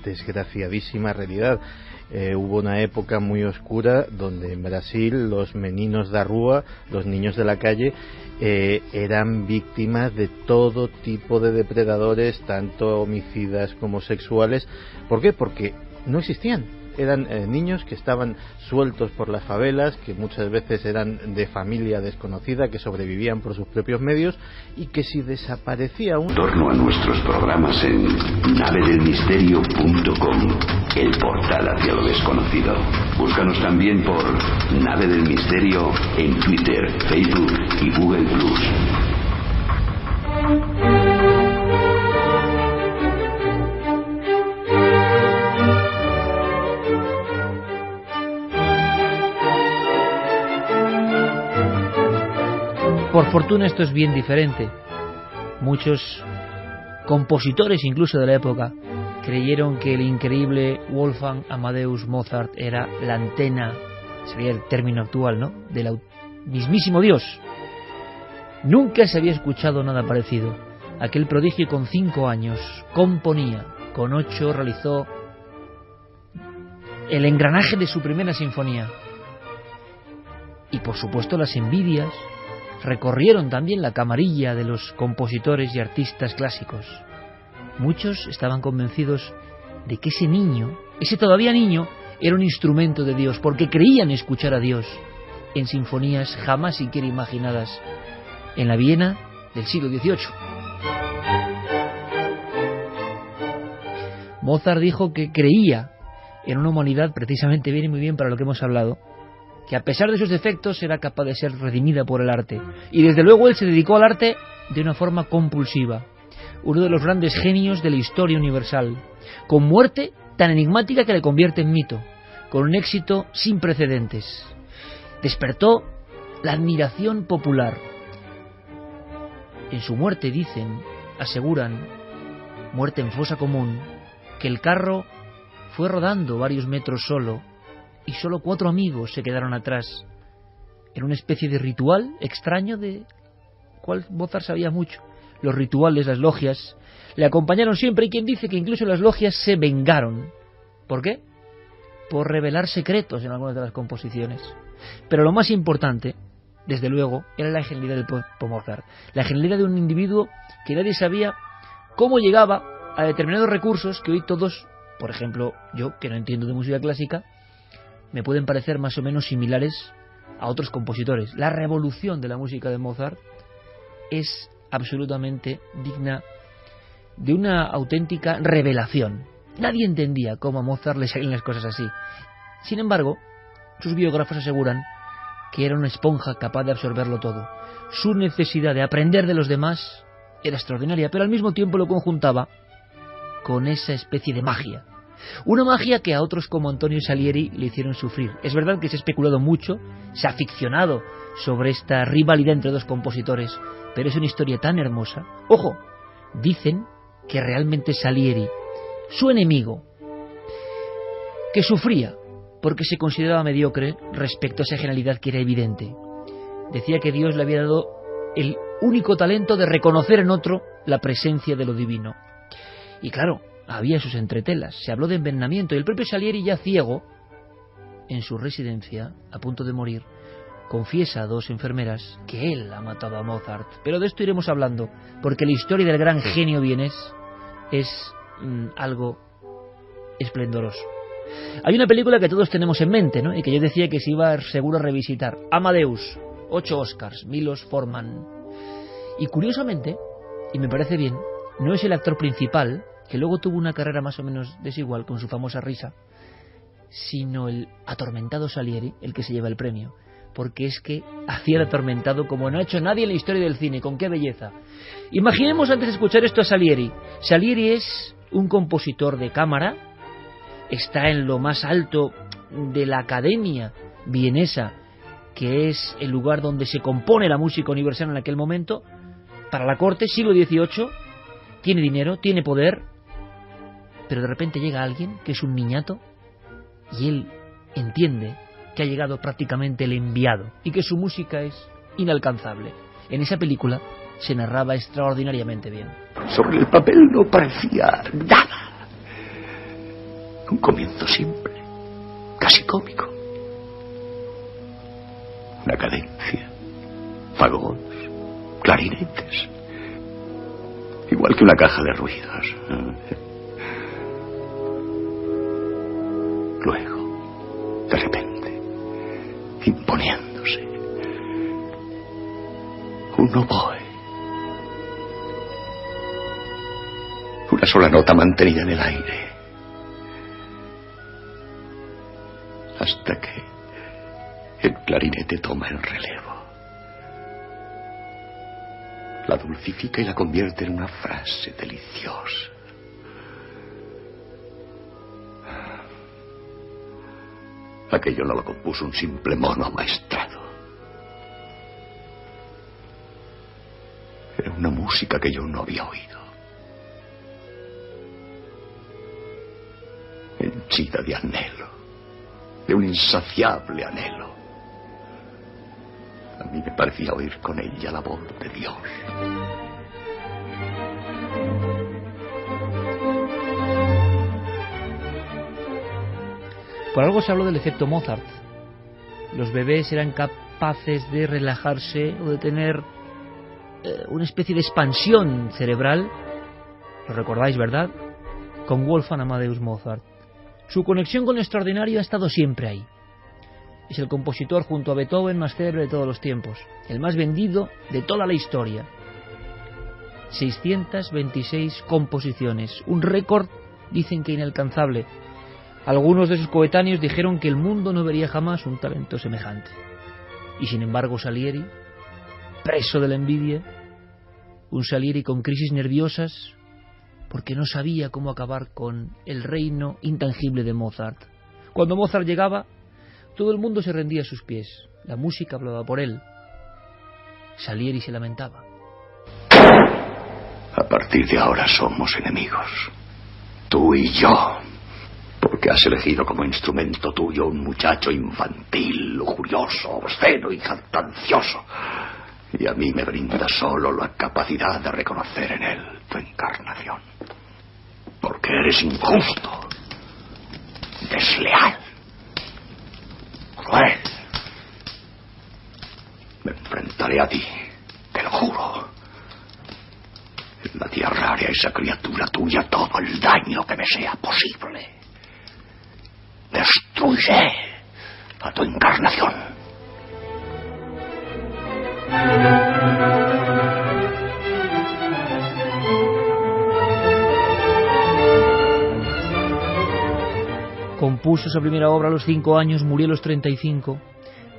desgraciadísima realidad. Hubo una época muy oscura donde en Brasil los meninos da rúa, los niños de la calle, eran víctimas de todo tipo de depredadores, tanto homicidas como sexuales. ¿Por qué? Porque no existían. Eran niños que estaban sueltos por las favelas, que muchas veces eran de familia desconocida, que sobrevivían por sus propios medios, y que si desaparecía un... En torno a nuestros programas en navedelmisterio.com, el portal hacia lo desconocido. Búscanos también por Nave del Misterio en Twitter, Facebook y Google+. Por fortuna esto es bien diferente. Muchos compositores incluso de la época creyeron que el increíble Wolfgang Amadeus Mozart era la antena, sería el término actual, ¿no?, del mismísimo Dios. Nunca se había escuchado nada parecido. Aquel prodigio con 5 años componía, con 8 realizó el engranaje de su primera sinfonía. Y por supuesto las envidias recorrieron también la camarilla de los compositores y artistas clásicos. Muchos estaban convencidos de que ese niño, ese todavía niño, era un instrumento de Dios, porque creían escuchar a Dios en sinfonías jamás siquiera imaginadas en la Viena del siglo XVIII. Mozart dijo que creía en una humanidad, precisamente viene muy bien para lo que hemos hablado, que a pesar de sus defectos era capaz de ser redimida por el arte. Y desde luego él se dedicó al arte de una forma compulsiva. Uno de los grandes genios de la historia universal, con muerte tan enigmática que le convierte en mito, con un éxito sin precedentes. Despertó la admiración popular. En su muerte aseguran, muerte en fosa común, que el carro fue rodando varios metros solo, y solo 4 amigos se quedaron atrás, en una especie de ritual extraño de cual Mozart sabía mucho. Los rituales, las logias, le acompañaron siempre, y quien dice que incluso las logias se vengaron. ¿Por qué? Por revelar secretos en algunas de las composiciones. Pero lo más importante, desde luego, era la genialidad del propio Mozart. La genialidad de un individuo que nadie sabía cómo llegaba a determinados recursos que hoy todos, por ejemplo, yo, que no entiendo de música clásica, me pueden parecer más o menos similares a otros compositores. La revolución de la música de Mozart es absolutamente digna de una auténtica revelación. Nadie entendía cómo a Mozart le salían las cosas así. Sin embargo, sus biógrafos aseguran que era una esponja capaz de absorberlo todo. Su necesidad de aprender de los demás era extraordinaria, pero al mismo tiempo lo conjuntaba con esa especie de magia. Una magia que a otros como Antonio Salieri le hicieron sufrir. Es verdad que se ha especulado mucho, se ha ficcionado sobre esta rivalidad entre dos compositores, pero es una historia tan hermosa. Ojo, Dicen que realmente Salieri, su enemigo, que sufría porque se consideraba mediocre respecto a esa genialidad que era evidente. Decía que Dios le había dado el único talento de reconocer en otro la presencia de lo divino. Y claro, había sus entretelas, se habló de envenenamiento, y el propio Salieri, ya ciego, en su residencia, a punto de morir, confiesa a 2 enfermeras que él ha matado a Mozart. Pero de esto iremos hablando, porque la historia del gran genio vienés es algo esplendoroso. Hay una película que todos tenemos en mente, ¿no? Y que yo decía que se iba seguro a revisitar. Amadeus, 8 Oscars, Milos Forman. Y curiosamente, y me parece bien, no es el actor principal, que luego tuvo una carrera más o menos desigual con su famosa risa, sino el atormentado Salieri, el que se lleva el premio. Porque es que hacía el atormentado como no ha hecho nadie en la historia del cine. ¡Con qué belleza! Imaginemos antes de escuchar esto a Salieri. Salieri es un compositor de cámara, está en lo más alto de la academia vienesa, que es el lugar donde se compone la música universal en aquel momento, para la corte, siglo XVIII, tiene dinero, tiene poder, pero de repente llega alguien que es un niñato, y él entiende que ha llegado prácticamente el enviado, y que su música es inalcanzable. En esa película se narraba extraordinariamente bien. Sobre el papel no parecía nada. Un comienzo simple, casi cómico. Una cadencia, fagots, clarinetes, igual que una caja de ruidos. Luego, de repente, imponiéndose, un oboe, una sola nota mantenida en el aire, hasta que el clarinete toma el relevo, la dulcifica y la convierte en una frase deliciosa. Aquello no lo compuso un simple mono amaestrado. Era una música que yo no había oído, henchida de anhelo, de un insaciable anhelo. A mí me parecía oír con ella la voz de Dios. Por algo se habló del efecto Mozart. Los bebés eran capaces de relajarse o de tener una especie de expansión cerebral. Lo recordáis, ¿verdad? Con Wolfgang Amadeus Mozart. Su conexión con lo extraordinario ha estado siempre ahí. Es el compositor junto a Beethoven más célebre de todos los tiempos, el más vendido de toda la historia. 626 composiciones, un récord, dicen que inalcanzable. Algunos de sus coetáneos dijeron que el mundo no vería jamás un talento semejante. Y sin embargo Salieri, preso de la envidia, un Salieri con crisis nerviosas, porque no sabía cómo acabar con el reino intangible de Mozart. Cuando Mozart llegaba, todo el mundo se rendía a sus pies. La música hablaba por él. Salieri se lamentaba. A partir de ahora somos enemigos, tú y yo, porque has elegido como instrumento tuyo un muchacho infantil, lujurioso, obsceno y jactancioso, y a mí me brinda solo la capacidad de reconocer en él tu encarnación, porque eres injusto, desleal, cruel. Me enfrentaré a ti, te lo juro. En la tierra haré a esa criatura tuya todo el daño que me sea posible. Destruiré a tu encarnación. Compuso su primera obra a los 5 años, murió a los 35.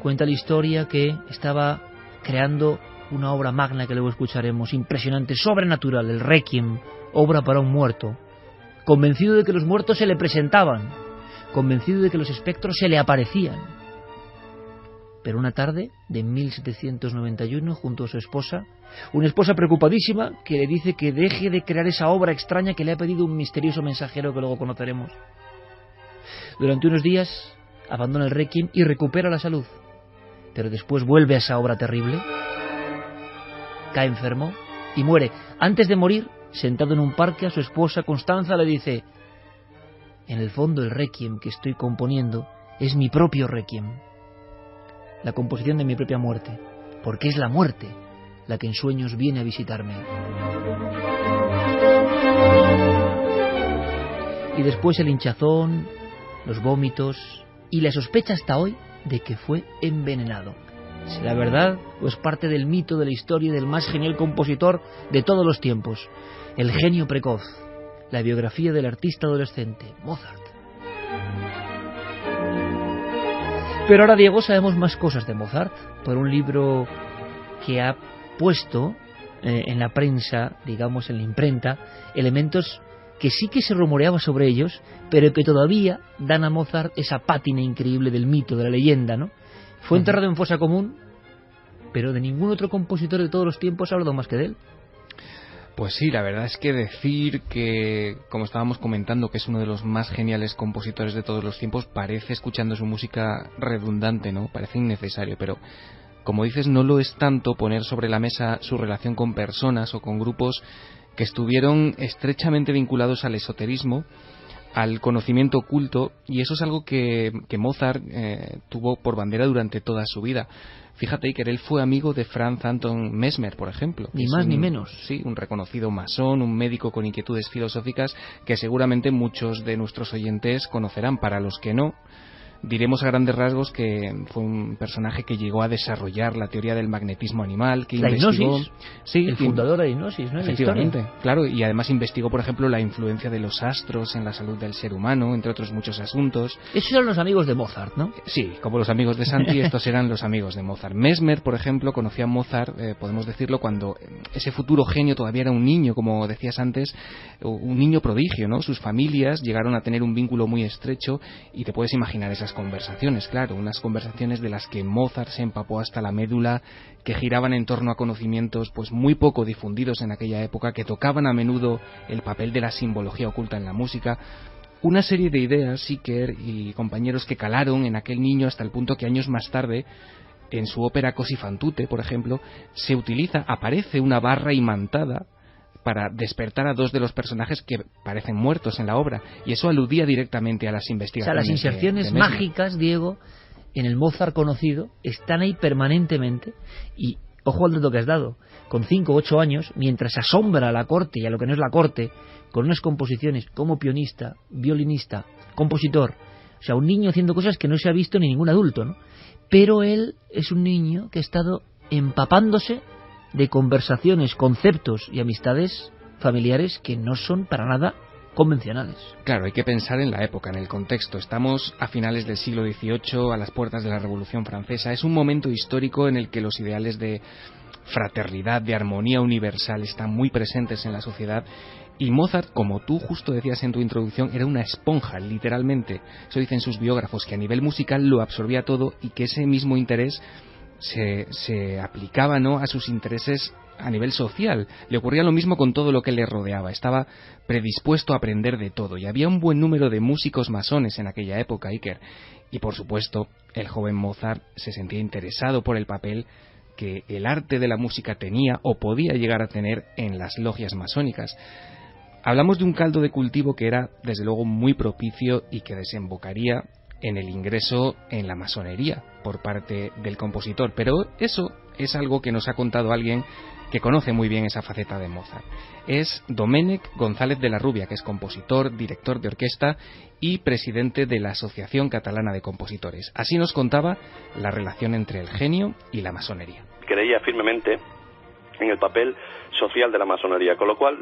Cuenta la historia que estaba creando una obra magna que luego escucharemos, impresionante, sobrenatural, el Requiem, obra para un muerto, convencido de que los muertos se le presentaban, convencido de que los espectros se le aparecían. Pero una tarde de 1791, junto a su esposa, una esposa preocupadísima que le dice que deje de crear esa obra extraña que le ha pedido un misterioso mensajero que luego conoceremos. Durante unos días abandona el Requiem y recupera la salud, pero después vuelve a esa obra terrible, cae enfermo y muere. Antes de morir, sentado en un parque, a su esposa Constanza le dice: en el fondo el Requiem que estoy componiendo es mi propio Requiem, la composición de mi propia muerte, porque es la muerte la que en sueños viene a visitarme. Y después el hinchazón, los vómitos y la sospecha hasta hoy de que fue envenenado. ¿Será verdad o es parte del mito de la historia del más genial compositor de todos los tiempos? El genio precoz, la biografía del artista adolescente, Mozart. Pero ahora, Diego, sabemos más cosas de Mozart por un libro que ha puesto en la prensa, digamos en la imprenta, elementos que sí que se rumoreaba sobre ellos, pero que todavía dan a Mozart esa pátina increíble del mito, de la leyenda, ¿no? Fue enterrado en fosa común, pero de ningún otro compositor de todos los tiempos ha hablado más que de él. Pues sí, la verdad es que decir que, como estábamos comentando, que es uno de los más geniales compositores de todos los tiempos, parece, escuchando su música, redundante, ¿no? Parece innecesario, pero como dices, no lo es tanto poner sobre la mesa su relación con personas o con grupos que estuvieron estrechamente vinculados al esoterismo, al conocimiento oculto, y eso es algo que Mozart tuvo por bandera durante toda su vida. Fíjate que él fue amigo de Franz Anton Mesmer, por ejemplo. Ni más ni menos. Sí, un reconocido masón, un médico con inquietudes filosóficas que seguramente muchos de nuestros oyentes conocerán. Para los que no, diremos a grandes rasgos que fue un personaje que llegó a desarrollar la teoría del magnetismo animal, que la investigó, hipnosis, sí, el fundador de la hipnosis, ¿no? Efectivamente, claro, y además investigó, por ejemplo, la influencia de los astros en la salud del ser humano, entre otros muchos asuntos. Esos eran los amigos de Mozart, ¿no? Sí, como los amigos de Santi, estos eran los amigos de Mozart. Mesmer, por ejemplo, conocía a Mozart, podemos decirlo, cuando ese futuro genio todavía era un niño, como decías antes, un niño prodigio, ¿no? Sus familias llegaron a tener un vínculo muy estrecho y te puedes imaginar esas conversaciones, claro, unas conversaciones de las que Mozart se empapó hasta la médula, que giraban en torno a conocimientos pues muy poco difundidos en aquella época, que tocaban a menudo el papel de la simbología oculta en la música. Una serie de ideas, Iker y compañeros, que calaron en aquel niño hasta el punto que años más tarde, en su ópera Così fan tutte, por ejemplo, aparece una barra imantada para despertar a dos de los personajes que parecen muertos en la obra, y eso aludía directamente a las investigaciones. O sea, las inserciones mágicas, Diego, en el Mozart conocido, están ahí permanentemente, y ojo al dato que has dado, con 5 o 8 años, mientras asombra a la corte y a lo que no es la corte, con unas composiciones como pianista, violinista, compositor, o sea, un niño haciendo cosas que no se ha visto ni ningún adulto, ¿no? Pero él es un niño que ha estado empapándose de conversaciones, conceptos y amistades familiares que no son para nada convencionales. Claro, hay que pensar en la época, en el contexto. Estamos a finales del siglo XVIII, a las puertas de la Revolución Francesa. Es un momento histórico en el que los ideales de fraternidad, de armonía universal están muy presentes en la sociedad. Y Mozart, como tú justo decías en tu introducción, era una esponja, literalmente. Eso dicen sus biógrafos, que a nivel musical lo absorbía todo y que ese mismo interés se aplicaba, ¿no?, a sus intereses a nivel social. Le ocurría lo mismo con todo lo que le rodeaba. Estaba predispuesto a aprender de todo. Y había un buen número de músicos masones en aquella época, Iker. Y por supuesto, el joven Mozart se sentía interesado por el papel que el arte de la música tenía o podía llegar a tener en las logias masónicas. Hablamos de un caldo de cultivo que era, desde luego, muy propicio y que desembocaría en el ingreso en la masonería por parte del compositor. Pero eso es algo que nos ha contado alguien que conoce muy bien esa faceta de Mozart. Es Domènec González de la Rubia, que es compositor, director de orquesta y presidente de la Asociación Catalana de Compositores. Así nos contaba la relación entre el genio y la masonería. Creía firmemente en el papel social de la masonería, con lo cual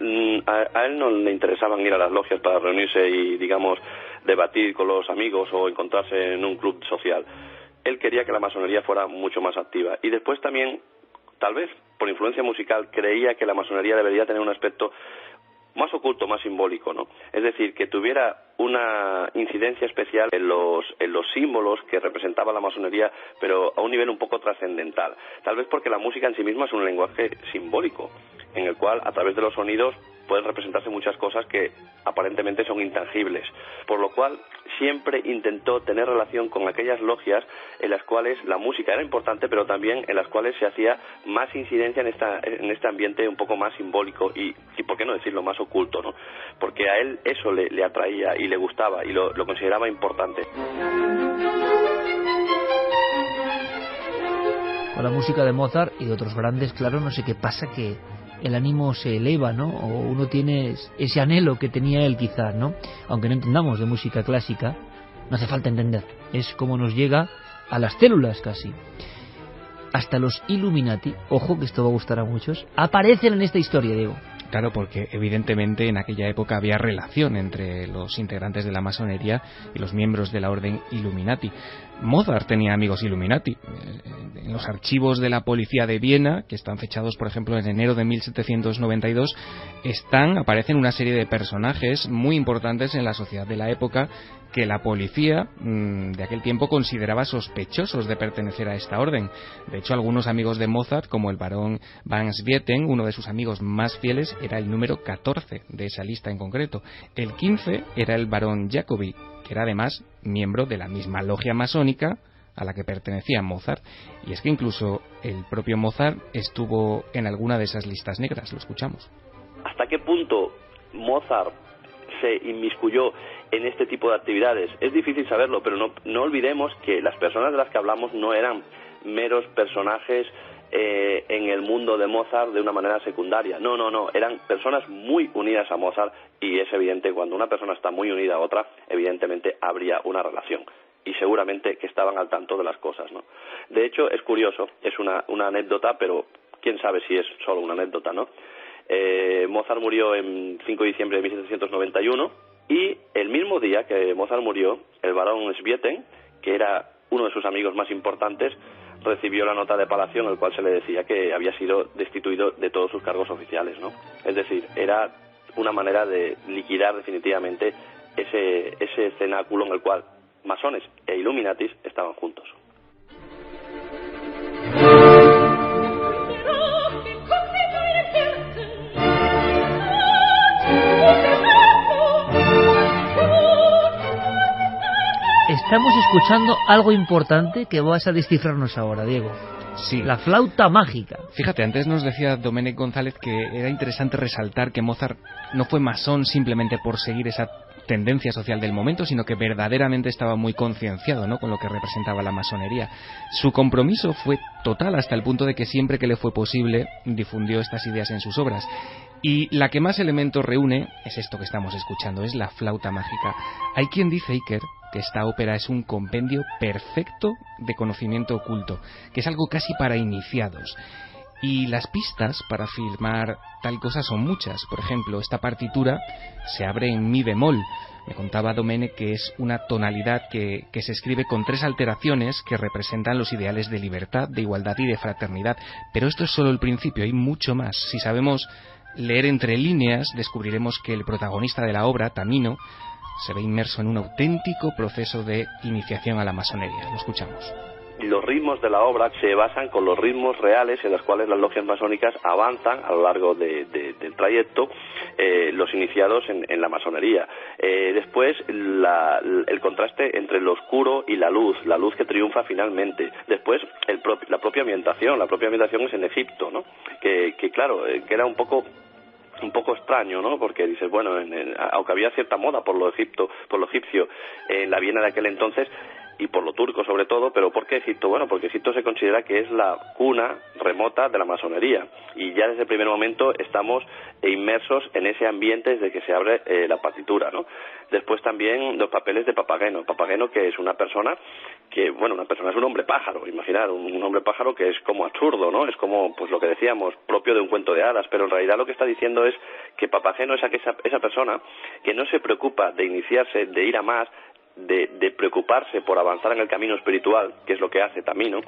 a él no le interesaban ir a las logias para reunirse y, digamos, debatir con los amigos o encontrarse en un club social. Él quería que la masonería fuera mucho más activa. Y después también, tal vez por influencia musical, creía que la masonería debería tener un aspecto más oculto, más simbólico, ¿no? Es decir, que tuviera una incidencia especial en los símbolos que representaba la masonería, pero a un nivel un poco trascendental. Tal vez porque la música en sí misma es un lenguaje simbólico, en el cual, a través de los sonidos, pueden representarse muchas cosas que aparentemente son intangibles, por lo cual siempre intentó tener relación con aquellas logias en las cuales la música era importante, pero también en las cuales se hacía más incidencia en este ambiente un poco más simbólico y por qué no decirlo, más oculto, ¿no? Porque a él eso le atraía y le gustaba y lo consideraba importante. Con la música de Mozart y de otros grandes, claro, no sé qué pasa, que el ánimo se eleva, ¿no? O uno tiene ese anhelo que tenía él quizás, ¿no? Aunque no entendamos de música clásica, no hace falta entender. Es como nos llega a las células casi. Hasta los Illuminati, ojo que esto va a gustar a muchos, aparecen en esta historia, Diego. Claro, porque evidentemente en aquella época había relación entre los integrantes de la masonería y los miembros de la orden Illuminati. Mozart tenía amigos Illuminati. En los archivos de la policía de Viena, que están fechados, por ejemplo, en enero de 1792, aparecen una serie de personajes muy importantes en la sociedad de la época que la policía de aquel tiempo consideraba sospechosos de pertenecer a esta orden. De hecho, algunos amigos de Mozart, como el barón van Swieten, uno de sus amigos más fieles, era el número 14 de esa lista en concreto. El 15 era el barón Jacobi, que era además miembro de la misma logia masónica a la que pertenecía Mozart. Y es que incluso el propio Mozart estuvo en alguna de esas listas negras. Lo escuchamos. ¿Hasta qué punto Mozart se inmiscuyó en este tipo de actividades? Es difícil saberlo, pero no olvidemos que las personas de las que hablamos no eran meros personajes en el mundo de Mozart de una manera secundaria. No, eran personas muy unidas a Mozart, y es evidente, cuando una persona está muy unida a otra, evidentemente habría una relación, y seguramente que estaban al tanto de las cosas, ¿no? De hecho, es curioso, es una anécdota, pero quién sabe si es solo una anécdota, ¿no? Mozart murió en 5 de diciembre de 1791, y el mismo día que Mozart murió, el barón Swieten, que era uno de sus amigos más importantes, recibió la nota de palacio en el cual se le decía que había sido destituido de todos sus cargos oficiales, ¿no? Es decir, era una manera de liquidar definitivamente ese cenáculo en el cual masones e Illuminatis estaban juntos. Estamos escuchando algo importante que vas a descifrarnos ahora, Diego. Sí. La flauta mágica. Fíjate, antes nos decía Domènec González que era interesante resaltar que Mozart no fue masón simplemente por seguir esa tendencia social del momento, sino que verdaderamente estaba muy concienciado, ¿no?, con lo que representaba la masonería. Su compromiso fue total, hasta el punto de que siempre que le fue posible difundió estas ideas en sus obras. Y la que más elementos reúne es esto que estamos escuchando, es la flauta mágica. Hay quien dice, Iker, que esta ópera es un compendio perfecto de conocimiento oculto, que es algo casi para iniciados. Y las pistas para afirmar tal cosa son muchas. Por ejemplo, esta partitura se abre en mi bemol. Me contaba Domènec que es una tonalidad que se escribe con 3 alteraciones que representan los ideales de libertad, de igualdad y de fraternidad. Pero esto es solo el principio, hay mucho más. Si sabemos leer entre líneas, descubriremos que el protagonista de la obra, Tamino, se ve inmerso en un auténtico proceso de iniciación a la masonería. Lo escuchamos. Los ritmos de la obra se basan con los ritmos reales en los cuales las logias masónicas avanzan a lo largo del trayecto, los iniciados en la masonería. Después, el contraste entre lo oscuro y la luz que triunfa finalmente. Después, la propia ambientación es en Egipto, ¿no? Que claro, que era un poco extraño, ¿no? Porque dices, bueno, aunque había cierta moda por lo egipcio en la Viena de aquel entonces, y por lo turco sobre todo, pero ¿por qué Egipto? Bueno, porque Egipto se considera que es la cuna remota de la masonería, y ya desde el primer momento estamos inmersos en ese ambiente desde que se abre la partitura, ¿no? Después también los papeles de Papageno, que es una persona que, bueno, es un hombre pájaro, imaginar, un hombre pájaro que es como absurdo, ¿no? Es como, pues lo que decíamos, propio de un cuento de hadas, pero en realidad lo que está diciendo es que Papageno es esa persona que no se preocupa de iniciarse, de ir a más, de preocuparse por avanzar en el camino espiritual, que es lo que hace Tamino,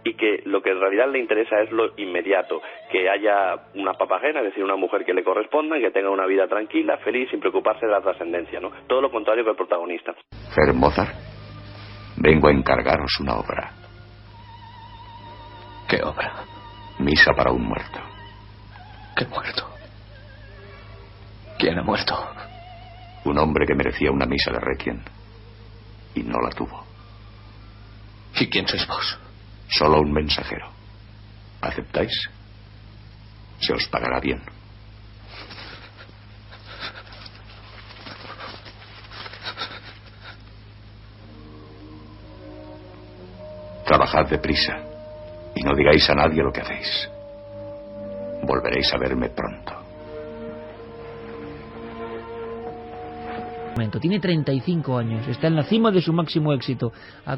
y que lo que en realidad le interesa es lo inmediato, que haya una papagena, es decir, una mujer que le corresponda y que tenga una vida tranquila, feliz, sin preocuparse de la trascendencia, ¿no? Todo lo contrario que el protagonista. Herr Mozart, vengo a encargaros una obra. ¿Qué obra? Misa para un muerto. ¿Qué muerto? ¿Quién ha muerto? Un hombre que merecía una misa de requiem y no la tuvo. ¿Y quién sois vos? Solo un mensajero. ¿Aceptáis? Se os pagará bien. Trabajad deprisa y no digáis a nadie lo que hacéis. Volveréis a verme pronto. Tiene 35 años, está en la cima de su máximo éxito. Ha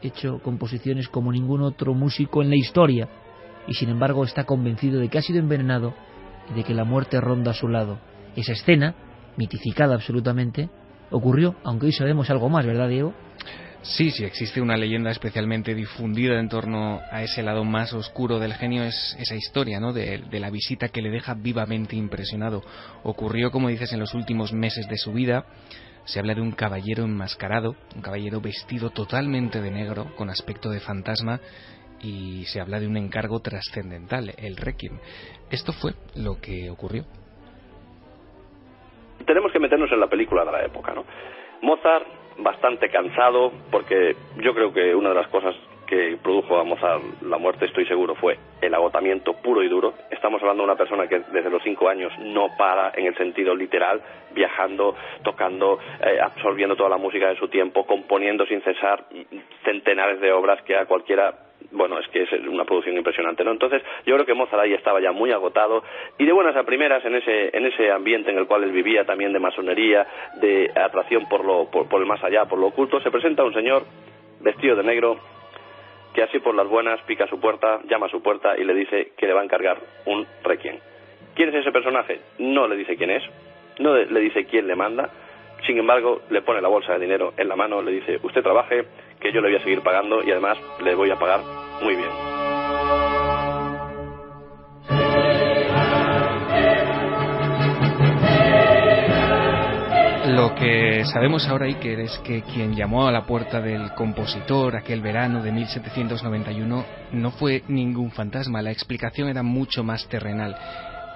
hecho composiciones como ningún otro músico en la historia y sin embargo está convencido de que ha sido envenenado y de que la muerte ronda a su lado. Esa escena, mitificada absolutamente, ocurrió, aunque hoy sabemos algo más, ¿verdad, Diego? Sí, existe una leyenda especialmente difundida en torno a ese lado más oscuro del genio, es esa historia, ¿no?, de la visita que le deja vivamente impresionado. Ocurrió, como dices, en los últimos meses de su vida. Se habla de un caballero enmascarado, un caballero vestido totalmente de negro, con aspecto de fantasma, y se habla de un encargo trascendental, el requiem. Esto fue lo que ocurrió. Tenemos que meternos en la película de la época, ¿no? Mozart, bastante cansado, porque yo creo que una de las cosas que produjo a Mozart la muerte, estoy seguro, fue el agotamiento puro y duro. Estamos hablando de una persona que desde los 5 años no para en el sentido literal, viajando, tocando, absorbiendo toda la música de su tiempo, componiendo sin cesar centenares de obras que a cualquiera... Bueno, es que es una producción impresionante, ¿no? Entonces, yo creo que Mozart ahí estaba ya muy agotado y de buenas a primeras en ese ambiente en el cual él vivía, también de masonería, de atracción por el más allá, por lo oculto, se presenta un señor vestido de negro que así por las buenas pica a su puerta, llama a su puerta y le dice que le va a encargar un requiem. ¿Quién es ese personaje? No le dice quién es, no le dice quién le manda. Sin embargo, le pone la bolsa de dinero en la mano, le dice, usted trabaje, que yo le voy a seguir pagando y además le voy a pagar muy bien. Lo que sabemos ahora, Iker, es que quien llamó a la puerta del compositor aquel verano de 1791 no fue ningún fantasma, la explicación era mucho más terrenal.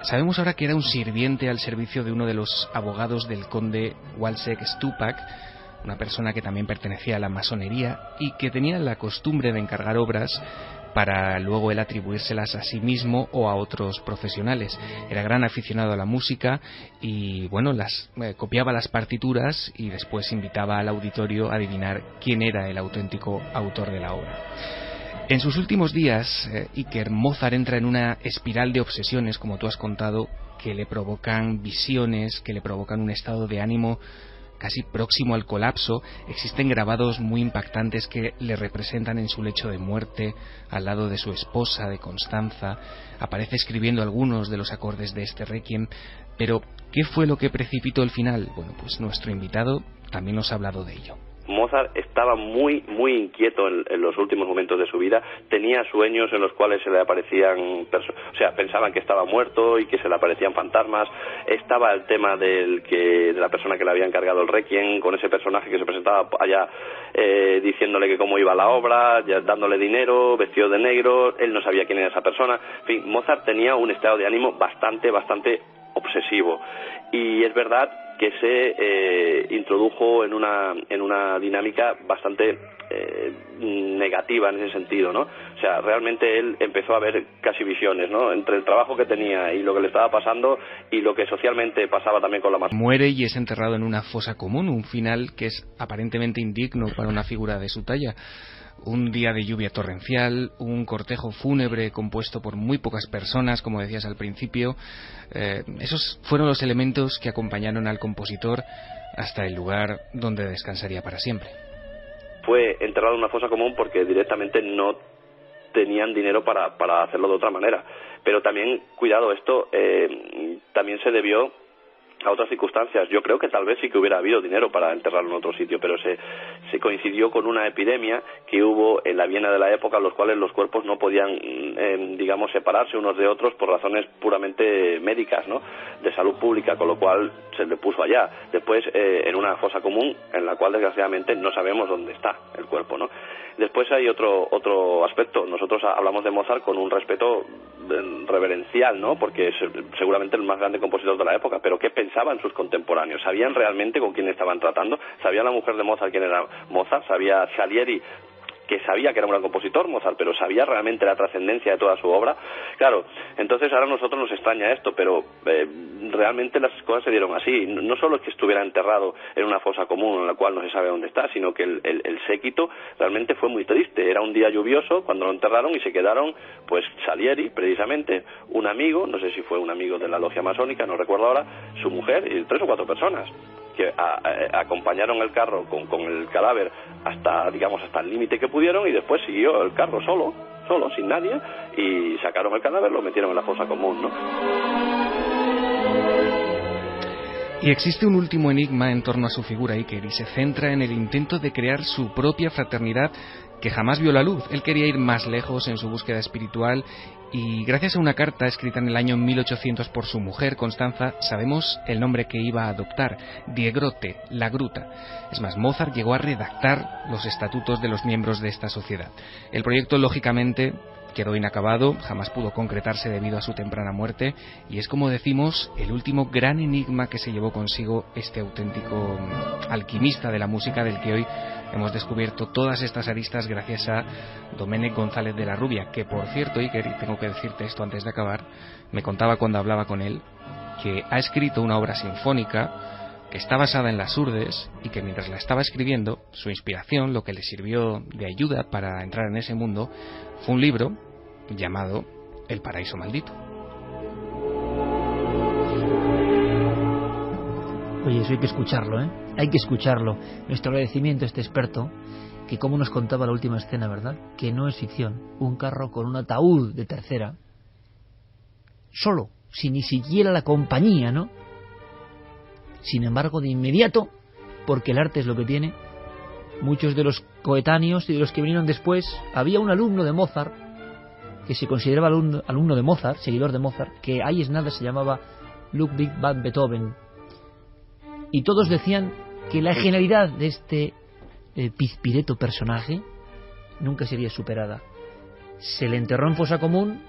Sabemos ahora que era un sirviente al servicio de uno de los abogados del conde Walsek Stupak, una persona que también pertenecía a la masonería y que tenía la costumbre de encargar obras para luego él atribuírselas a sí mismo o a otros profesionales. Era gran aficionado a la música y bueno, copiaba las partituras y después invitaba al auditorio a adivinar quién era el auténtico autor de la obra. En sus últimos días, Iker, Mozart entra en una espiral de obsesiones, como tú has contado, que le provocan visiones, que le provocan un estado de ánimo casi próximo al colapso. Existen grabados muy impactantes que le representan en su lecho de muerte, al lado de su esposa, de Constanza. Aparece escribiendo algunos de los acordes de este requiem. Pero, ¿qué fue lo que precipitó el final? Bueno, pues nuestro invitado también nos ha hablado de ello. Mozart estaba muy inquieto en los últimos momentos de su vida, tenía sueños en los cuales se le aparecían, pensaban que estaba muerto y que se le aparecían fantasmas. Estaba el tema de la persona que le había encargado el requiem, con ese personaje que se presentaba allá diciéndole que cómo iba la obra, ya dándole dinero, vestido de negro. Él no sabía quién era esa persona. En fin, Mozart tenía un estado de ánimo bastante obsesivo, y es verdad que se introdujo en una dinámica bastante negativa en ese sentido, ¿no? O sea, realmente él empezó a ver casi visiones, ¿no? Entre el trabajo que tenía y lo que le estaba pasando y lo que socialmente pasaba también con la masonería. Muere y es enterrado en una fosa común, un final que es aparentemente indigno para una figura de su talla. Un día de lluvia torrencial, un cortejo fúnebre compuesto por muy pocas personas, como decías al principio. Esos fueron los elementos que acompañaron al compositor hasta el lugar donde descansaría para siempre. Fue enterrado en una fosa común porque directamente no tenían dinero para hacerlo de otra manera. Pero también, cuidado, esto también se debió a otras circunstancias. Yo creo que tal vez sí que hubiera habido dinero para enterrarlo en otro sitio, pero se coincidió con una epidemia que hubo en la Viena de la época, en los cuales los cuerpos no podían, digamos, separarse unos de otros por razones puramente médicas, ¿no?, de salud pública, con lo cual se le puso allá. Después, en una fosa común, en la cual desgraciadamente no sabemos dónde está el cuerpo, ¿no? Después hay otro aspecto. Nosotros hablamos de Mozart con un respeto reverencial, ¿no?, porque es seguramente el más grande compositor de la época, pero ¿qué pensaban sus contemporáneos? ¿Sabían realmente con quién estaban tratando? ¿Sabía la mujer de Mozart quién era Mozart? ¿Sabía Salieri, que sabía que era un gran compositor, Mozart, pero sabía realmente la trascendencia de toda su obra? Claro, entonces ahora a nosotros nos extraña esto, pero realmente las cosas se dieron así. No solo es que estuviera enterrado en una fosa común en la cual no se sabe dónde está, sino que el séquito realmente fue muy triste. Era un día lluvioso cuando lo enterraron y se quedaron, pues, Salieri, precisamente, un amigo, no sé si fue un amigo de la logia masónica, no recuerdo ahora, su mujer y 3 o 4 personas que acompañaron el carro con el cadáver hasta el límite que pudieron, y después siguió el carro solo, sin nadie, y sacaron el cadáver, lo metieron en la fosa común, ¿no? Y existe un último enigma en torno a su figura, Iker, y se centra en el intento de crear su propia fraternidad que jamás vio la luz. Él quería ir más lejos en su búsqueda espiritual, y gracias a una carta escrita en el año 1800 por su mujer, Constanza, sabemos el nombre que iba a adoptar: Die Grotte, la gruta. Es más, Mozart llegó a redactar los estatutos de los miembros de esta sociedad. El proyecto, lógicamente, quedó inacabado, jamás pudo concretarse debido a su temprana muerte, y es, como decimos, el último gran enigma que se llevó consigo este auténtico alquimista de la música, del que hoy hemos descubierto todas estas aristas gracias a Domènec González de la Rubia, que, por cierto, Iker, y tengo que decirte esto antes de acabar, me contaba cuando hablaba con él que ha escrito una obra sinfónica que está basada en las Urdes, y que mientras la estaba escribiendo, su inspiración, lo que le sirvió de ayuda para entrar en ese mundo, fue un libro llamado El paraíso maldito. Oye, eso hay que escucharlo, ¿eh? Hay que escucharlo. Nuestro agradecimiento a este experto, que como nos contaba la última escena, ¿verdad?, que no es ficción. Un carro con un ataúd de tercera, solo, sin ni siquiera la compañía, ¿no? Sin embargo, de inmediato, porque el arte es lo que tiene, muchos de los coetáneos y de los que vinieron después, había un alumno de Mozart, que se consideraba alumno de Mozart, seguidor de Mozart, que ahí es nada, se llamaba Ludwig van Beethoven. Y todos decían que la genialidad de este pizpireto personaje nunca sería superada. Se le enterró en fosa común,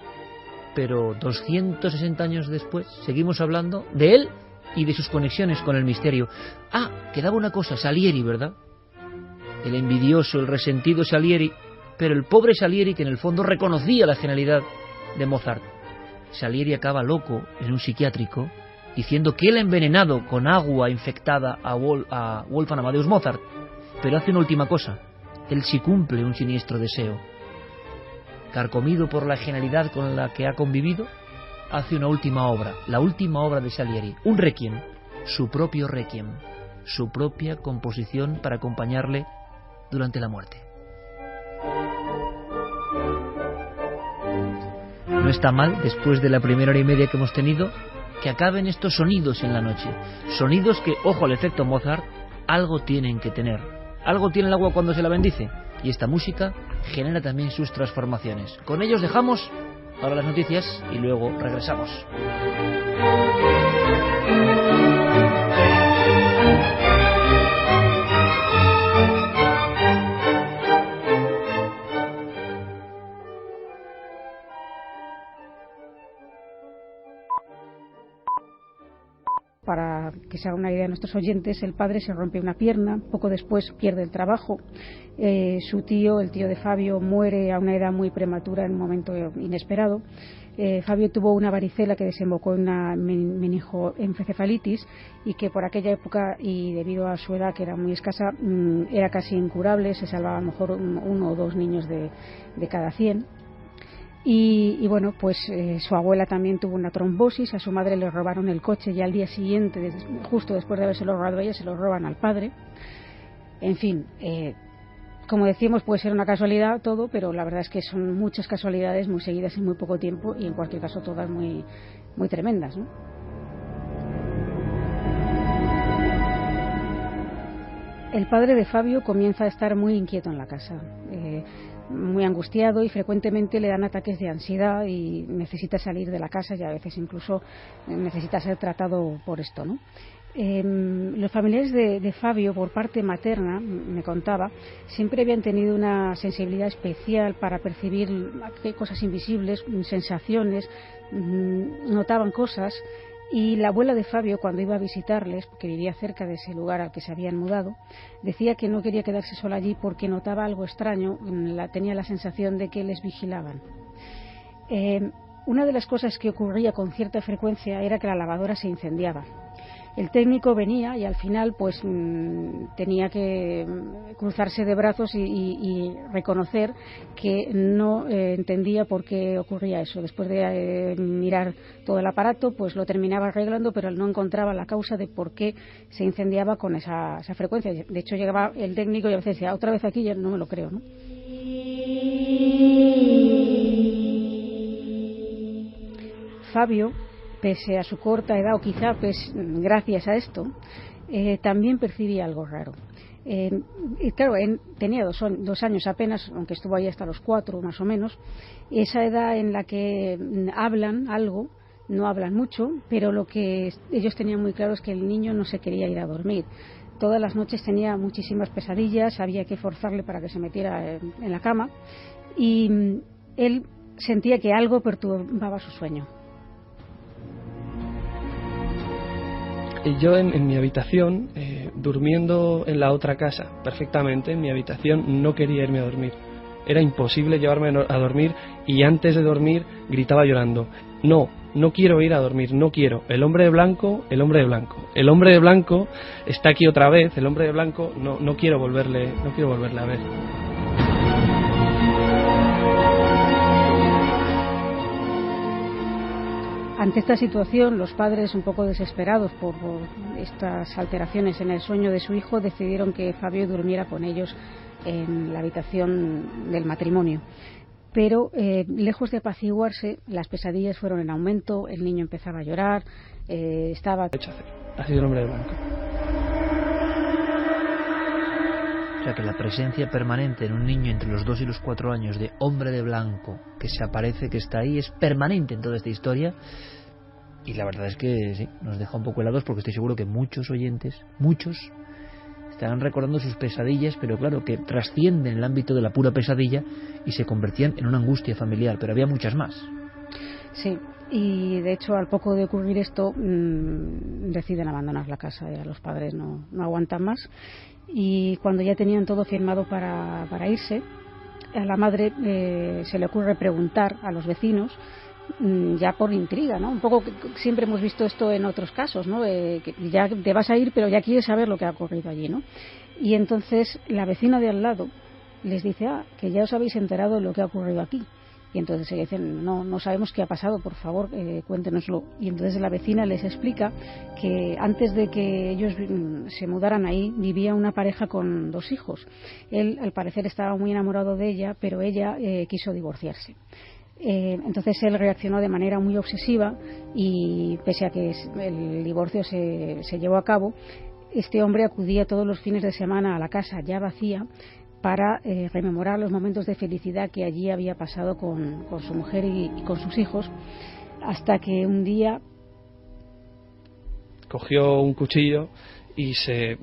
pero 260 años después seguimos hablando de él y de sus conexiones con el misterio. Ah, quedaba una cosa, Salieri, ¿verdad? El envidioso, el resentido Salieri, pero el pobre Salieri, que en el fondo reconocía la genialidad de Mozart. Salieri acaba loco en un psiquiátrico, diciendo que él ha envenenado con agua infectada a Wolfgang Amadeus Mozart, pero hace una última cosa: él sí cumple un siniestro deseo. Carcomido por la genialidad con la que ha convivido, hace una última obra, la última obra de Salieri, un requiem, su propio requiem, su propia composición para acompañarle durante la muerte. No está mal, después de la primera hora y media que hemos tenido, que acaben estos sonidos en la noche. Sonidos que, ojo al efecto Mozart, algo tienen que tener. Algo tiene el agua cuando se la bendice. Y esta música genera también sus transformaciones. Con ellos dejamos ahora las noticias y luego regresamos. Para que se haga una idea de nuestros oyentes, el padre se rompe una pierna, poco después pierde el trabajo, su tío, el tío de Fabio, muere a una edad muy prematura en un momento inesperado. Fabio tuvo una varicela que desembocó en una meningoencefalitis y que por aquella época, y debido a su edad que era muy escasa, era casi incurable, se salvaba a lo mejor 1 o 2 niños de cada 100. Y bueno, pues su abuela también tuvo una trombosis, a su madre le robaron el coche y al día siguiente, justo después de haberse lo robado a ella, se lo roban al padre. En fin, como decíamos, puede ser una casualidad todo, pero la verdad es que son muchas casualidades muy seguidas en muy poco tiempo y en cualquier caso todas muy, muy tremendas, ¿no? El padre de Fabio comienza a estar muy inquieto en la casa, muy angustiado, y frecuentemente le dan ataques de ansiedad y necesita salir de la casa, y a veces incluso necesita ser tratado por esto, ¿no? Los familiares de Fabio, por parte materna, me contaba, siempre habían tenido una sensibilidad especial para percibir cosas invisibles, sensaciones, notaban cosas. Y la abuela de Fabio, cuando iba a visitarles, porque vivía cerca de ese lugar al que se habían mudado, decía que no quería quedarse sola allí porque notaba algo extraño, tenía la sensación de que les vigilaban. Una de las cosas que ocurría con cierta frecuencia era que la lavadora se incendiaba. El técnico venía y al final pues tenía que cruzarse de brazos y reconocer que no entendía por qué ocurría eso. Después de mirar todo el aparato, pues lo terminaba arreglando, pero no encontraba la causa de por qué se incendiaba con esa frecuencia. De hecho, llegaba el técnico y a veces decía, otra vez aquí, ya no me lo creo, ¿no? Fabio, pese a su corta edad, o quizá pues gracias a esto, también percibía algo raro. Y claro, tenía dos años apenas, aunque estuvo ahí hasta los 4 más o menos, esa edad en la que hablan algo, no hablan mucho, pero lo que ellos tenían muy claro es que el niño no se quería ir a dormir. Todas las noches tenía muchísimas pesadillas, había que forzarle para que se metiera en la cama, y él sentía que algo perturbaba su sueño. Yo en mi habitación, durmiendo en la otra casa, perfectamente, en mi habitación no quería irme a dormir. Era imposible llevarme a dormir, y antes de dormir gritaba llorando, no quiero ir a dormir, no quiero. El hombre de blanco, el hombre de blanco. El hombre de blanco está aquí otra vez, el hombre de blanco, no quiero volverle a ver. Ante esta situación, los padres, un poco desesperados por estas alteraciones en el sueño de su hijo, decidieron que Fabio durmiera con ellos en la habitación del matrimonio. Pero lejos de apaciguarse, las pesadillas fueron en aumento, el niño empezaba a llorar, estaba... Ha sido el hombre de blanco. O sea que la presencia permanente en un niño entre los 2 y los 4 años de hombre de blanco que se aparece, que está ahí, es permanente en toda esta historia, y la verdad es que sí, nos deja un poco helados, porque estoy seguro que muchos oyentes, estarán recordando sus pesadillas, pero claro, que trascienden el ámbito de la pura pesadilla y se convertían en una angustia familiar, pero había muchas más. Sí, y de hecho al poco de ocurrir esto deciden abandonar la casa, ya los padres no aguantan más, y cuando ya tenían todo firmado para irse, a la madre se le ocurre preguntar a los vecinos, ya por intriga, ¿no? Un poco, siempre hemos visto esto en otros casos, ¿no? Que ya te vas a ir, pero ya quieres saber lo que ha ocurrido allí, ¿no? Y entonces la vecina de al lado les dice, que ya os habéis enterado de lo que ha ocurrido aquí. Y entonces se dicen, no sabemos qué ha pasado, por favor, cuéntenoslo. Y entonces la vecina les explica que antes de que ellos se mudaran ahí, vivía una pareja con 2 hijos. Él, al parecer, estaba muy enamorado de ella, pero ella quiso divorciarse. Entonces él reaccionó de manera muy obsesiva, y pese a que el divorcio se llevó a cabo, este hombre acudía todos los fines de semana a la casa ya vacía para rememorar los momentos de felicidad que allí había pasado con su mujer y con sus hijos, hasta que un día cogió un cuchillo y se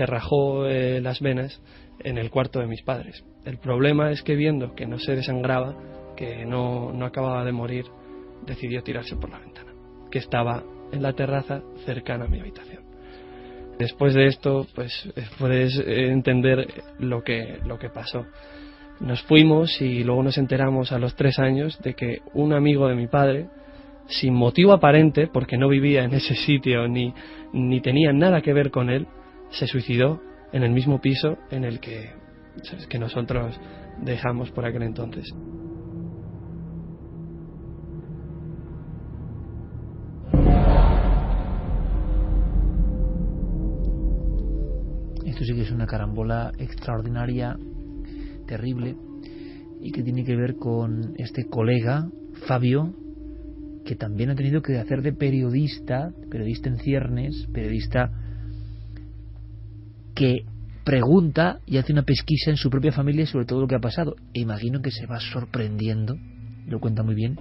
rajó las venas en el cuarto de mis padres. El problema es que, viendo que no se desangraba, que no acababa de morir, decidió tirarse por la ventana, que estaba en la terraza cercana a mi habitación. Después de esto, pues puedes entender lo que pasó. Nos fuimos y luego nos enteramos a los 3 años de que un amigo de mi padre, sin motivo aparente, porque no vivía en ese sitio ni tenía nada que ver con él, se suicidó en el mismo piso en el que nosotros dejamos por aquel entonces. Esto sí que es una carambola extraordinaria, terrible, y que tiene que ver con este colega, Fabio, que también ha tenido que hacer de periodista en ciernes, periodista que pregunta y hace una pesquisa en su propia familia sobre todo lo que ha pasado. E imagino que se va sorprendiendo, lo cuenta muy bien,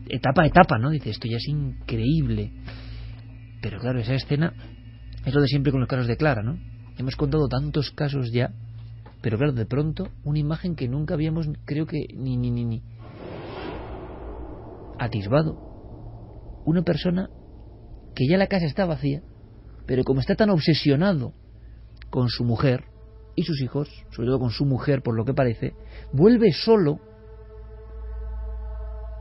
etapa a etapa, ¿no? Dice, esto ya es increíble. Pero claro, esa escena es lo de siempre con los casos de Clara, ¿no? Hemos contado tantos casos ya, pero claro, de pronto una imagen que nunca habíamos, creo que ni atisbado. Una persona que ya la casa está vacía, pero como está tan obsesionado con su mujer y sus hijos, sobre todo con su mujer por lo que parece, vuelve solo,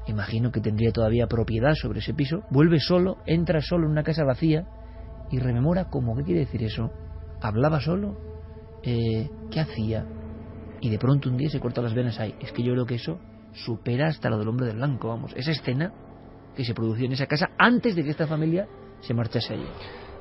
imagino que tendría todavía propiedad sobre ese piso, vuelve solo, entra solo en una casa vacía y rememora cómo, ¿qué quiere decir eso? ¿Hablaba solo? ¿Qué hacía? Y de pronto un día se corta las venas ahí. Es que yo creo que eso supera hasta lo del hombre de blanco, vamos, esa escena que se produjo en esa casa antes de que esta familia se marchase allí.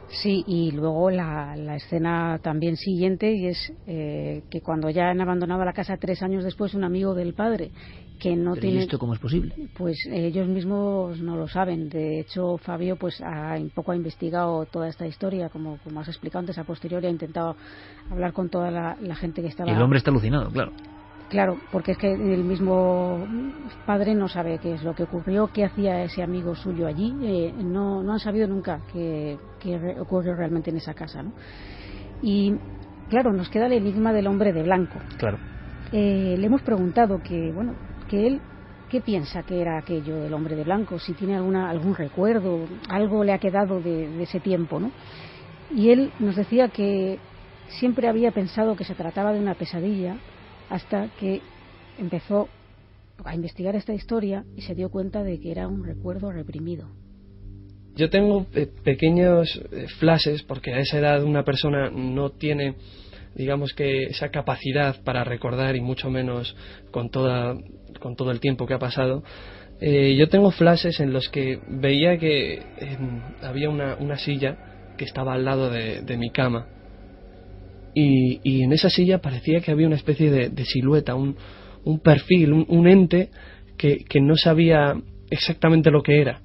Sí, y luego la escena también siguiente, y es que cuando ya han abandonado la casa 3 años después, un amigo del padre que no ¿Pero tiene... ¿y esto cómo es posible? Pues ellos mismos no lo saben. De hecho, Fabio pues un poco ha investigado toda esta historia, como has explicado antes, a posteriori ha intentado hablar con toda la gente que estaba... Y el hombre está alucinado, claro. Claro, porque es que el mismo padre no sabe qué es lo que ocurrió, qué hacía ese amigo suyo allí. No han sabido nunca qué ocurrió realmente en esa casa, ¿no? Y claro, nos queda el enigma del hombre de blanco. Claro. Le hemos preguntado que él qué piensa que era aquello del hombre de blanco, si tiene algún recuerdo, algo le ha quedado de ese tiempo, ¿no? Y él nos decía que siempre había pensado que se trataba de una pesadilla, hasta que empezó a investigar esta historia y se dio cuenta de que era un recuerdo reprimido. Yo tengo pequeños flashes, porque a esa edad una persona no tiene, digamos que esa capacidad para recordar, y mucho menos con todo el tiempo que ha pasado. Yo tengo flashes en los que veía que había una silla que estaba al lado de mi cama. Y en esa silla parecía que había una especie de silueta, un perfil, un ente que no sabía exactamente lo que era,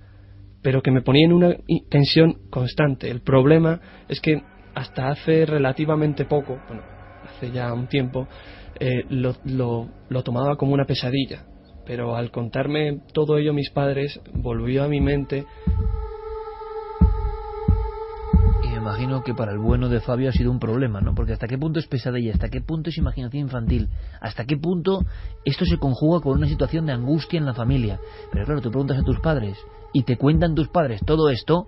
pero que me ponía en una tensión constante. El problema es que hasta hace relativamente poco, bueno, hace ya un tiempo, lo tomaba como una pesadilla, pero al contarme todo ello mis padres, volvió a mi mente. Me imagino que para el bueno de Fabio ha sido un problema, ¿no? Porque hasta qué punto es pesadilla, hasta qué punto es imaginación infantil, hasta qué punto esto se conjuga con una situación de angustia en la familia. Pero claro, tú preguntas a tus padres y te cuentan tus padres todo esto,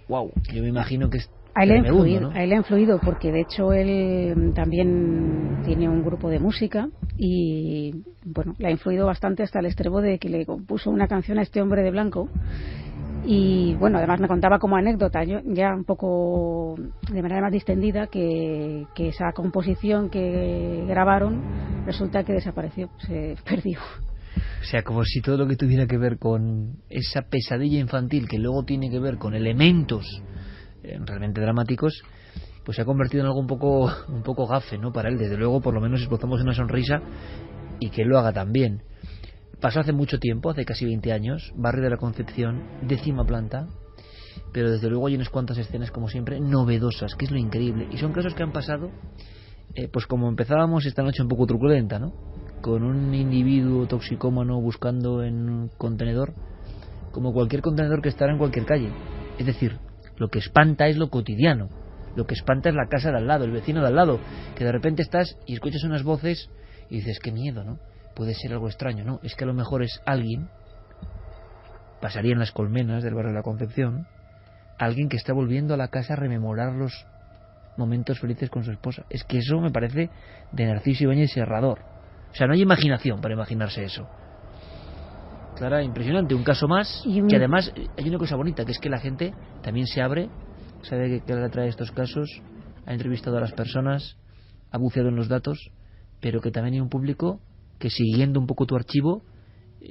wow, yo me imagino que es tremendo, ¿no? A él le ha influido, porque de hecho él también tiene un grupo de música y bueno, le ha influido bastante hasta el extremo de que le compuso una canción a este hombre de blanco. Y bueno, además me contaba como anécdota, yo ya un poco de manera más distendida, que esa composición que grabaron resulta que desapareció, se perdió. O sea, como si todo lo que tuviera que ver con esa pesadilla infantil, que luego tiene que ver con elementos realmente dramáticos, pues se ha convertido en algo un poco gafe, ¿no? Para él, desde luego, por lo menos esbozamos una sonrisa, y que él lo haga también. Pasó hace mucho tiempo, hace casi 20 años, barrio de la Concepción, 10ª planta, pero desde luego hay unas cuantas escenas, como siempre, novedosas, que es lo increíble. Y son casos que han pasado, pues como empezábamos esta noche un poco truculenta, ¿no? Con un individuo toxicómano buscando en un contenedor, como cualquier contenedor que estará en cualquier calle. Es decir, lo que espanta es lo cotidiano, lo que espanta es la casa de al lado, el vecino de al lado, que de repente estás y escuchas unas voces y dices, qué miedo, ¿no? Puede ser algo extraño, ¿no? Es que a lo mejor es alguien, pasaría en Las Colmenas del barrio de la Concepción, alguien que está volviendo a la casa a rememorar los momentos felices con su esposa. Es que eso me parece de Narciso Ibáñez Serrador. O sea, no hay imaginación para imaginarse eso. Clara, impresionante, un caso más, que además hay una cosa bonita, que es que la gente también se abre, sabe que Clara trae estos casos, ha entrevistado a las personas, ha buceado en los datos, pero que también hay un público que, siguiendo un poco tu archivo,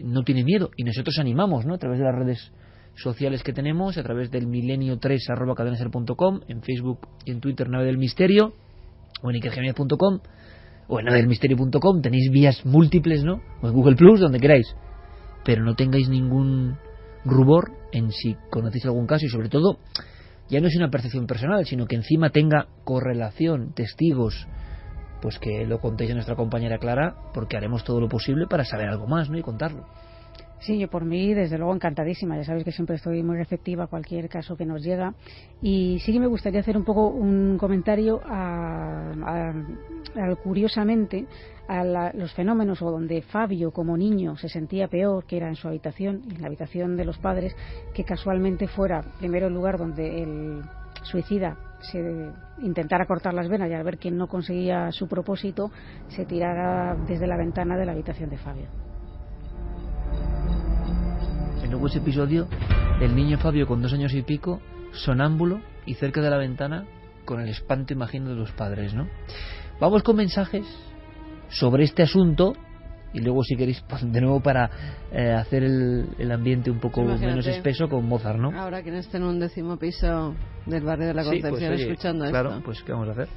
no tiene miedo, y nosotros animamos, ¿no? A través de las redes sociales que tenemos, a través del milenio3@cadenaser.com, en Facebook y en Twitter Nave del Misterio, o en ikergenial.com, o en navedelmisterio.com, tenéis vías múltiples, ¿no? O en Google Plus, donde queráis, pero no tengáis ningún rubor en si conocéis algún caso, y sobre todo ya no es una percepción personal, sino que encima tenga correlación, testigos, pues que lo contéis a nuestra compañera Clara, porque haremos todo lo posible para saber algo más, ¿no? Y contarlo. Sí, yo por mí, desde luego, encantadísima. Ya sabéis que siempre estoy muy receptiva a cualquier caso que nos llega. Y sí que me gustaría hacer un poco un comentario curiosamente, a los fenómenos o donde Fabio, como niño, se sentía peor, que era en su habitación, en la habitación de los padres, que casualmente fuera primero el lugar donde el suicida se intentara cortar las venas y al ver que no conseguía su propósito, se tirara desde la ventana de la habitación de Fabio. Luego ese episodio del niño Fabio con 2 años y pico, sonámbulo y cerca de la ventana, con el espanto, imagino, de los padres, ¿no? Vamos con mensajes sobre este asunto y luego, si queréis, pues, de nuevo para hacer el ambiente un poco menos espeso, con Mozart, ¿no? Ahora que no esté en un 10º piso del barrio de la Concepción, sí, pues, oye, escuchando claro, esto. pues ¿qué vamos a hacer?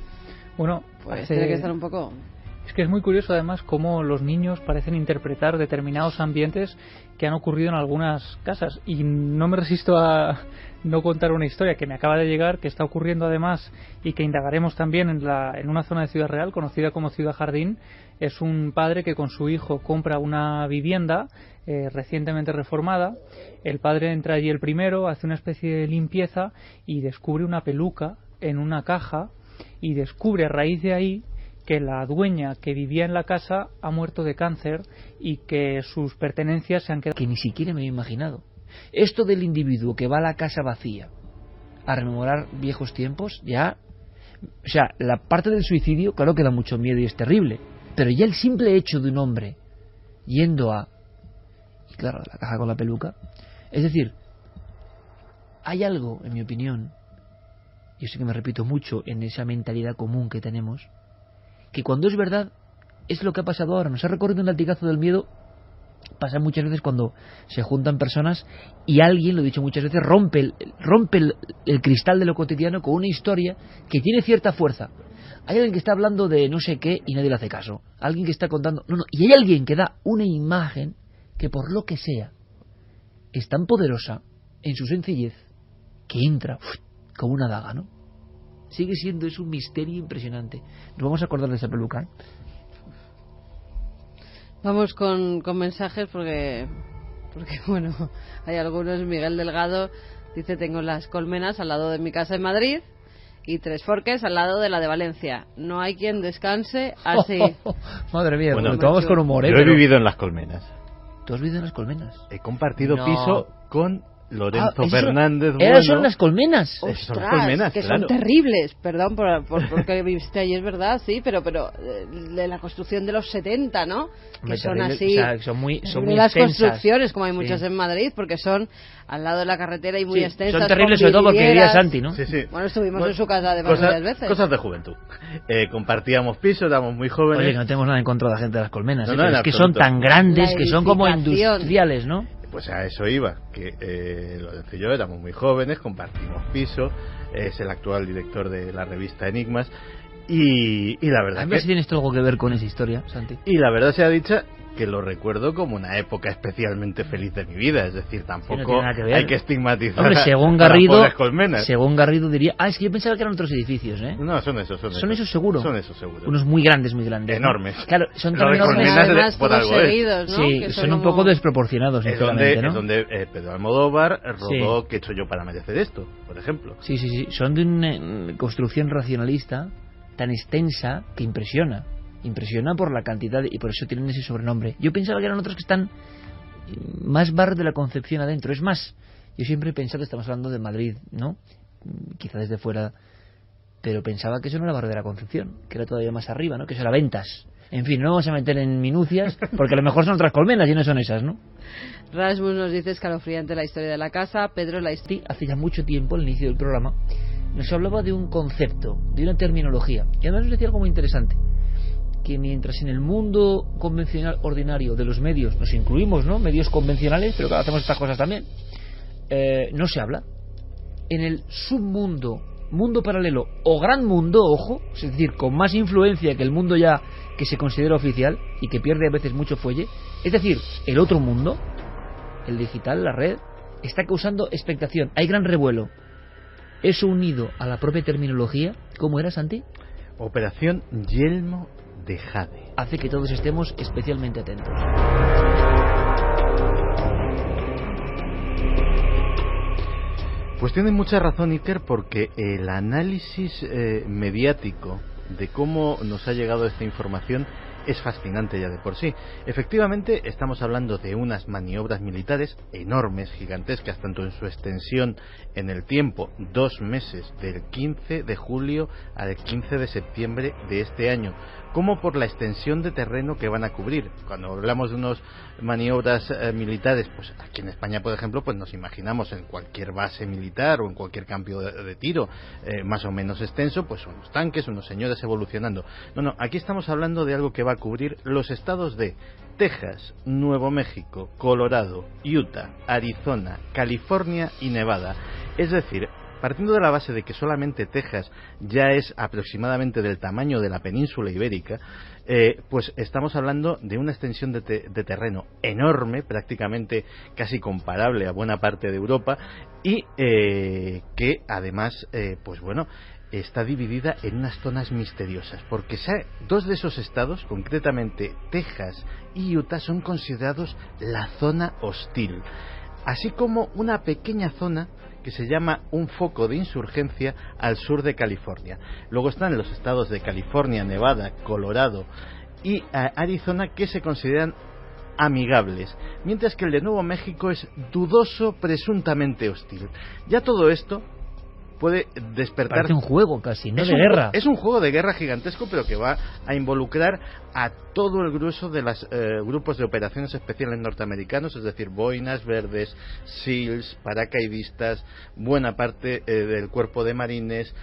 Bueno, pues tiene que estar un poco... Es que es muy curioso además cómo los niños parecen interpretar determinados ambientes que han ocurrido en algunas casas, y no me resisto a no contar una historia que me acaba de llegar, que está ocurriendo además y que indagaremos también en una zona de Ciudad Real conocida como Ciudad Jardín. Es un padre que con su hijo compra una vivienda recientemente reformada. El padre entra allí el primero, hace una especie de limpieza y descubre una peluca en una caja, y descubre a raíz de ahí que la dueña que vivía en la casa ha muerto de cáncer y que sus pertenencias se han quedado... Que ni siquiera me he imaginado. Esto del individuo que va a la casa vacía a rememorar viejos tiempos, ya... O sea, la parte del suicidio, claro que da mucho miedo y es terrible, pero ya el simple hecho de un hombre yendo a... Y claro, la caja con la peluca... Es decir, hay algo, en mi opinión, yo sé que me repito mucho en esa mentalidad común que tenemos, que cuando es verdad es lo que ha pasado ahora. Nos ha recorrido un latigazo del miedo. Pasa muchas veces cuando se juntan personas y alguien, lo he dicho muchas veces, rompe el cristal de lo cotidiano con una historia que tiene cierta fuerza. Hay alguien que está hablando de no sé qué y nadie le hace caso. Alguien que está contando... No, y hay alguien que da una imagen que, por lo que sea, es tan poderosa en su sencillez que entra como una daga, ¿no? Sigue siendo, es un misterio impresionante. Nos vamos a acordar de esa peluca, ¿eh? Vamos con mensajes porque bueno, hay algunos. Miguel Delgado dice: tengo las colmenas al lado de mi casa en Madrid y Tres Forques al lado de la de Valencia. No hay quien descanse así. Madre mía, bueno, vamos con humor, ¿eh? Yo he vivido en las colmenas. ¿Tú has vivido en las colmenas? He compartido No. piso con Lorenzo Fernández. Esas son las colmenas. Ostras, son las colmenas, que claro. son terribles. Perdón porque viviste allí, es verdad, sí, pero de la construcción de los 70, ¿no? Que son terrible, así. o sea, son muy las extensas. construcciones, como hay muchas Sí. en Madrid, porque son al lado de la carretera y muy Sí, extensas. son terribles, con sobre todo porque vivía vidrieras. Santi, ¿no? Sí, sí. Bueno, estuvimos en su casa además varias veces. Cosas de juventud. Compartíamos piso, éramos muy jóvenes. Oye, que no tenemos nada en contra de la gente de las colmenas, No, ¿eh? no, Pero en es que son absoluto. tan grandes, La que son como edificación. industriales, ¿no? Pues a eso iba, que Lorenzo y yo éramos muy jóvenes, compartimos piso, es el actual director de la revista Enigmas, y la verdad A ver que... si tiene esto algo que ver con esa historia, Santi. Y la verdad sea dicha, que lo recuerdo como una época especialmente feliz de mi vida, es decir, Sí, no tampoco tiene nada que ver. hay que estigmatizar Hombre, según a las Garrido, pobres colmenas. según Garrido diría... Ah, es que yo pensaba que eran otros edificios, ¿eh? No, son esos, Son esos seguro. Son esos seguro. Unos muy grandes, ¿no? Enormes. Claro, son Lo tan de enormes. colmenas Además, por todos algo es. seguidos, ¿no? Sí, Que son un como- poco desproporcionados, Es sinceramente, ¿no? donde Pedro Almodóvar rodó Sí. ¿Qué he hecho yo para merecer esto? Por ejemplo. Sí, sí, sí. Son de una construcción racionalista tan extensa que impresiona. Impresiona por la cantidad y por eso tienen ese sobrenombre. Yo pensaba que eran otros que están más barrio de la Concepción adentro. Es más, yo siempre he pensado, estamos hablando de Madrid, ¿no? Quizá desde fuera, pero pensaba que eso no era barrio de la Concepción, que era todavía más arriba, ¿no? Que eso era Ventas. En fin, no vamos a meter en minucias, porque a lo mejor son otras colmenas y no son esas, ¿no? Rasmus nos dice: escalofriante la historia de la casa. Pedro, la historia... Hace ya mucho tiempo, al inicio del programa, nos hablaba de un concepto, de una terminología, y además nos decía algo muy interesante, que mientras en el mundo convencional ordinario de los medios nos incluimos, ¿no? Medios convencionales, pero claro, hacemos estas cosas también, no se habla. En el submundo, mundo paralelo o gran mundo, ojo, es decir, con más influencia que el mundo ya que se considera oficial y que pierde a veces mucho fuelle, es decir, el otro mundo, el digital, la red, está causando expectación. Hay gran revuelo. Eso unido a la propia terminología, ¿cómo era, Santi? Operación Yelmo de Jade. Hace que todos estemos especialmente atentos. Pues tiene mucha razón, Iker, porque el análisis mediático de cómo nos ha llegado esta información es fascinante ya de por sí. Efectivamente, estamos hablando de unas maniobras militares enormes, gigantescas, tanto en su extensión en el tiempo, 2 meses, del 15 de julio al 15 de septiembre de este año, como por la extensión de terreno que van a cubrir. Cuando hablamos de unas maniobras militares, pues aquí en España, por ejemplo, pues nos imaginamos en cualquier base militar o en cualquier campo de tiro más o menos extenso, pues unos tanques, unos señores evolucionando. No, aquí estamos hablando de algo que va a cubrir los estados de Texas, Nuevo México, Colorado, Utah, Arizona, California y Nevada. Es decir, partiendo de la base de que solamente Texas ya es aproximadamente del tamaño de la península ibérica, pues estamos hablando de una extensión de terreno enorme, prácticamente casi comparable a buena parte de Europa, y que además, pues bueno, está dividida en unas zonas misteriosas, porque 2 de esos estados, concretamente Texas y Utah, son considerados la zona hostil, así como una pequeña zona que se llama un foco de insurgencia al sur de California. Luego están los estados de California, Nevada, Colorado y Arizona, que se consideran amigables, mientras que el de Nuevo México es dudoso, presuntamente hostil. Ya todo esto puede despertar... Parece un juego casi, no de guerra. Es un juego de guerra gigantesco, pero que va a involucrar a todo el grueso de los grupos de operaciones especiales norteamericanos, es decir, boinas verdes, SEALs, paracaidistas, buena parte del cuerpo de marines,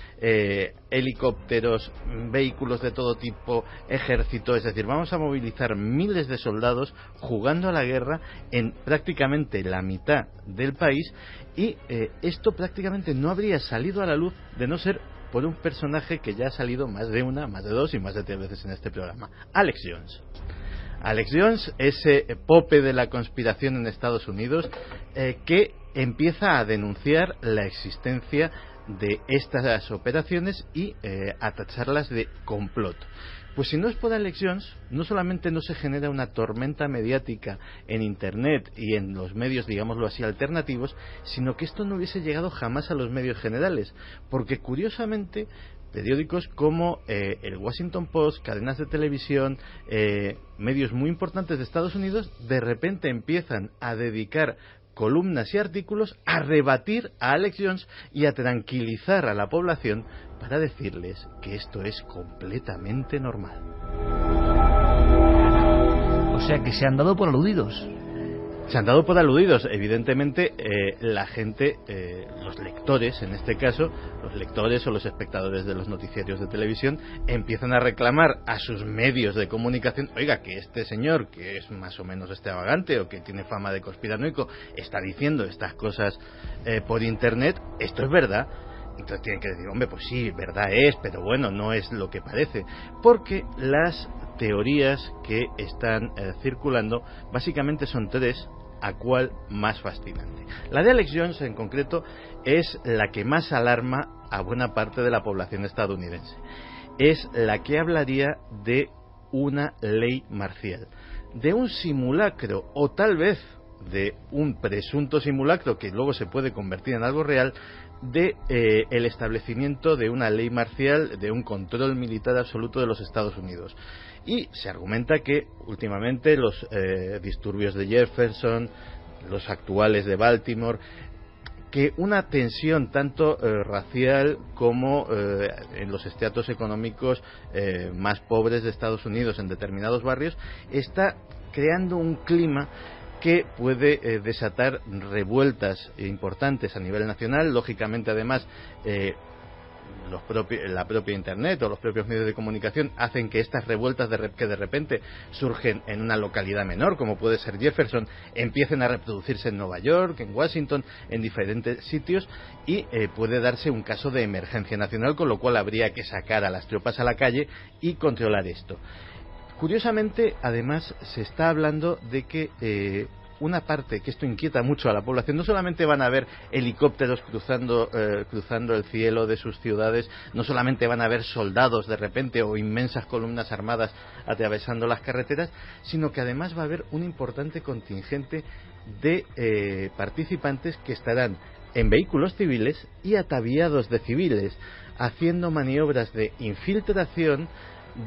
helicópteros, vehículos de todo tipo, ejército. Es decir, vamos a movilizar miles de soldados jugando a la guerra en prácticamente la mitad del país, y esto prácticamente no habría salido a la luz de no ser por un personaje que ya ha salido más de 1, más de 2 y más de 3 veces en este programa: Alex Jones. Alex Jones, ese pope de la conspiración en Estados Unidos, que empieza a denunciar la existencia de estas operaciones y a tacharlas de complot. Pues si no es por Alex Jones, no solamente no se genera una tormenta mediática en Internet y en los medios, digámoslo así, alternativos, sino que esto no hubiese llegado jamás a los medios generales, porque curiosamente periódicos como el Washington Post, cadenas de televisión, medios muy importantes de Estados Unidos, de repente empiezan a dedicar columnas y artículos a rebatir a Alex Jones y a tranquilizar a la población para decirles que esto es completamente normal. O sea que se han dado por aludidos. Se han dado por aludidos. Evidentemente, la gente, los lectores, en este caso, los lectores o los espectadores de los noticiarios de televisión, empiezan a reclamar a sus medios de comunicación: oiga, que este señor, que es más o menos extravagante o que tiene fama de conspiranoico, está diciendo estas cosas por Internet, ¿esto es verdad? Entonces tienen que decir: hombre, pues sí, verdad es, pero bueno, no es lo que parece, porque las teorías que están circulando básicamente son 3, a cuál más fascinante. La de Alex Jones en concreto es la que más alarma a buena parte de la población estadounidense. Es la que hablaría de una ley marcial, de un simulacro, o tal vez de un presunto simulacro que luego se puede convertir en algo real, de el establecimiento de una ley marcial, de un control militar absoluto de los Estados Unidos. Y se argumenta que últimamente los disturbios de Jefferson, los actuales de Baltimore, que una tensión tanto racial como en los estratos económicos más pobres de Estados Unidos en determinados barrios, está creando un clima que puede desatar revueltas importantes a nivel nacional. Lógicamente, además, la propia Internet o los propios medios de comunicación hacen que estas revueltas que de repente surgen en una localidad menor, como puede ser Jefferson, empiecen a reproducirse en Nueva York, en Washington, en diferentes sitios, y puede darse un caso de emergencia nacional, con lo cual habría que sacar a las tropas a la calle y controlar esto. Curiosamente, además, se está hablando de que una parte que esto inquieta mucho a la población. No solamente van a ver helicópteros cruzando el cielo de sus ciudades, no solamente van a ver soldados de repente o inmensas columnas armadas atravesando las carreteras, sino que además va a haber un importante contingente de participantes que estarán en vehículos civiles y ataviados de civiles, haciendo maniobras de infiltración,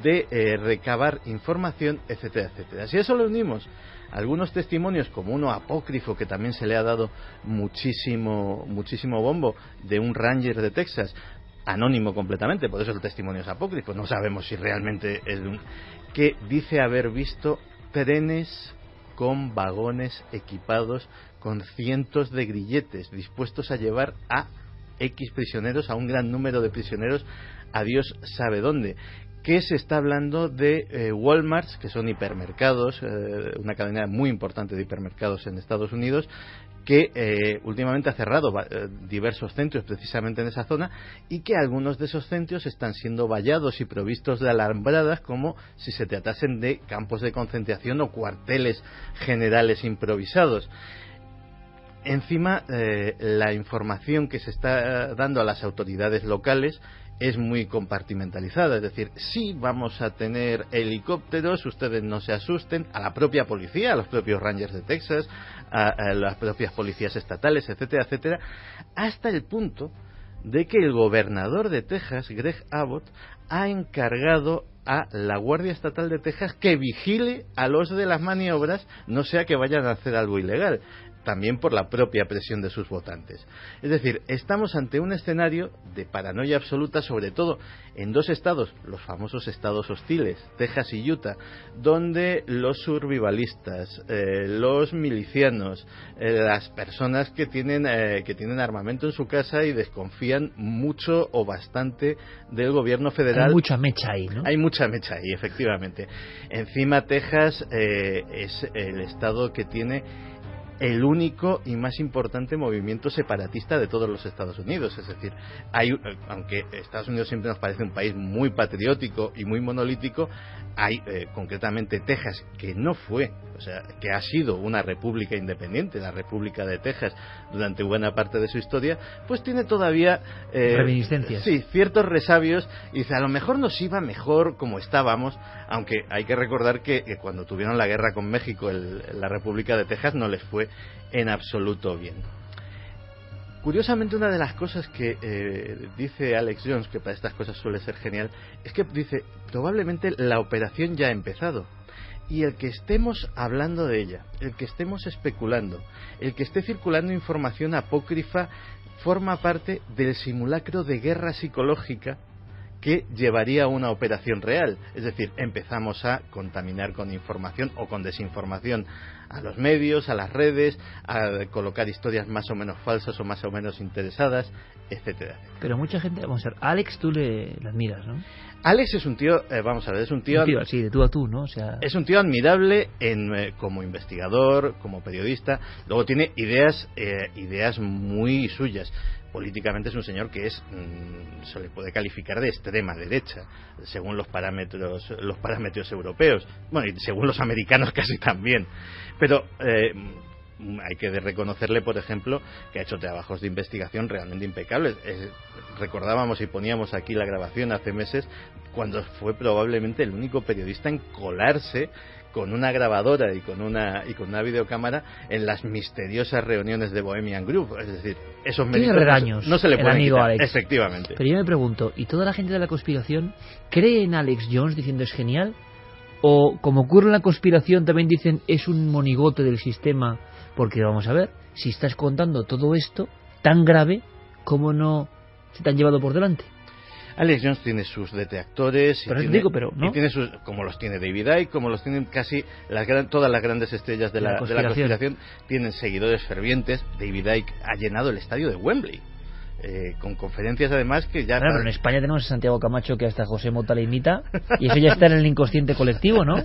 de recabar información, etcétera, etcétera. Si a eso le unimos algunos testimonios, como uno apócrifo que también se le ha dado muchísimo bombo, de un ranger de Texas, anónimo completamente, por eso el testimonio es apócrifo, no sabemos si realmente es de que dice haber visto trenes con vagones equipados con cientos de grilletes dispuestos a llevar a X prisioneros, a un gran número de prisioneros, a Dios sabe dónde. Que se está hablando de Walmarts, que son hipermercados, una cadena muy importante de hipermercados en Estados Unidos, que últimamente ha cerrado diversos centros precisamente en esa zona, y que algunos de esos centros están siendo vallados y provistos de alambradas como si se tratasen de campos de concentración o cuarteles generales improvisados. Encima, la información que se está dando a las autoridades locales es muy compartimentalizada, es decir, sí vamos a tener helicópteros, ustedes no se asusten, a la propia policía, a los propios Rangers de Texas, a las propias policías estatales, etcétera, etcétera, hasta el punto de que el gobernador de Texas, Greg Abbott, ha encargado a la Guardia Estatal de Texas que vigile a los de las maniobras, no sea que vayan a hacer algo ilegal, también por la propia presión de sus votantes. Es decir, estamos ante un escenario de paranoia absoluta, sobre todo en dos estados, los famosos estados hostiles, Texas y Utah, donde los survivalistas, los milicianos, las personas que tienen armamento en su casa y desconfían mucho o bastante del gobierno federal. Hay mucha mecha ahí, ¿no? Hay mucha mecha ahí, efectivamente. Encima, Texas es el estado que tiene el único y más importante movimiento separatista de todos los Estados Unidos. Es decir, aunque Estados Unidos siempre nos parece un país muy patriótico y muy monolítico, hay concretamente Texas, que no fue, o sea, que ha sido una república independiente, la República de Texas, durante buena parte de su historia, pues tiene todavía reminiscencias. Sí, ciertos resabios, y dice, a lo mejor nos iba mejor como estábamos, aunque hay que recordar que cuando tuvieron la guerra con México, la República de Texas no les fue en absoluto bien. Curiosamente, una de las cosas que dice Alex Jones, que para estas cosas suele ser genial, es que dice, probablemente la operación ya ha empezado, y el que estemos hablando de ella, el que estemos especulando, el que esté circulando información apócrifa, forma parte del simulacro de guerra psicológica que llevaría a una operación real. Es decir, empezamos a contaminar con información o con desinformación a los medios, a las redes, a colocar historias más o menos falsas o más o menos interesadas, etcétera. Pero mucha gente, vamos a ver, Alex tú le admiras, ¿no? Alex es un tío, vamos a ver, es un tío sí, de tú a tú, ¿no? O sea, es un tío admirable como investigador, como periodista. Luego tiene ideas muy suyas. Políticamente es un señor que se le puede calificar de extrema derecha, según los parámetros europeos, bueno, y según los americanos casi también. Pero hay que reconocerle, por ejemplo, que ha hecho trabajos de investigación realmente impecables. Recordábamos y poníamos aquí la grabación hace meses, cuando fue probablemente el único periodista en colarse con una grabadora y con una videocámara en las misteriosas reuniones de Bohemian Grove. Es decir, esos méritos no se le pueden quitar. Alex. Efectivamente. Pero yo me pregunto, ¿y toda la gente de la conspiración cree en Alex Jones diciendo es genial? ¿O como ocurre en la conspiración también dicen es un monigote del sistema? Porque vamos a ver, si estás contando todo esto tan grave, ¿cómo no se te han llevado por delante? Alex Jones tiene sus detractores, y tiene sus, como los tiene David Icke, como los tienen casi todas las grandes estrellas de la conspiración, tienen seguidores fervientes. David Icke ha llenado el estadio de Wembley. con conferencias además que ya... Claro, pero en España tenemos a Santiago Camacho, que hasta José Mota le imita, y eso ya está en el inconsciente colectivo, ¿no?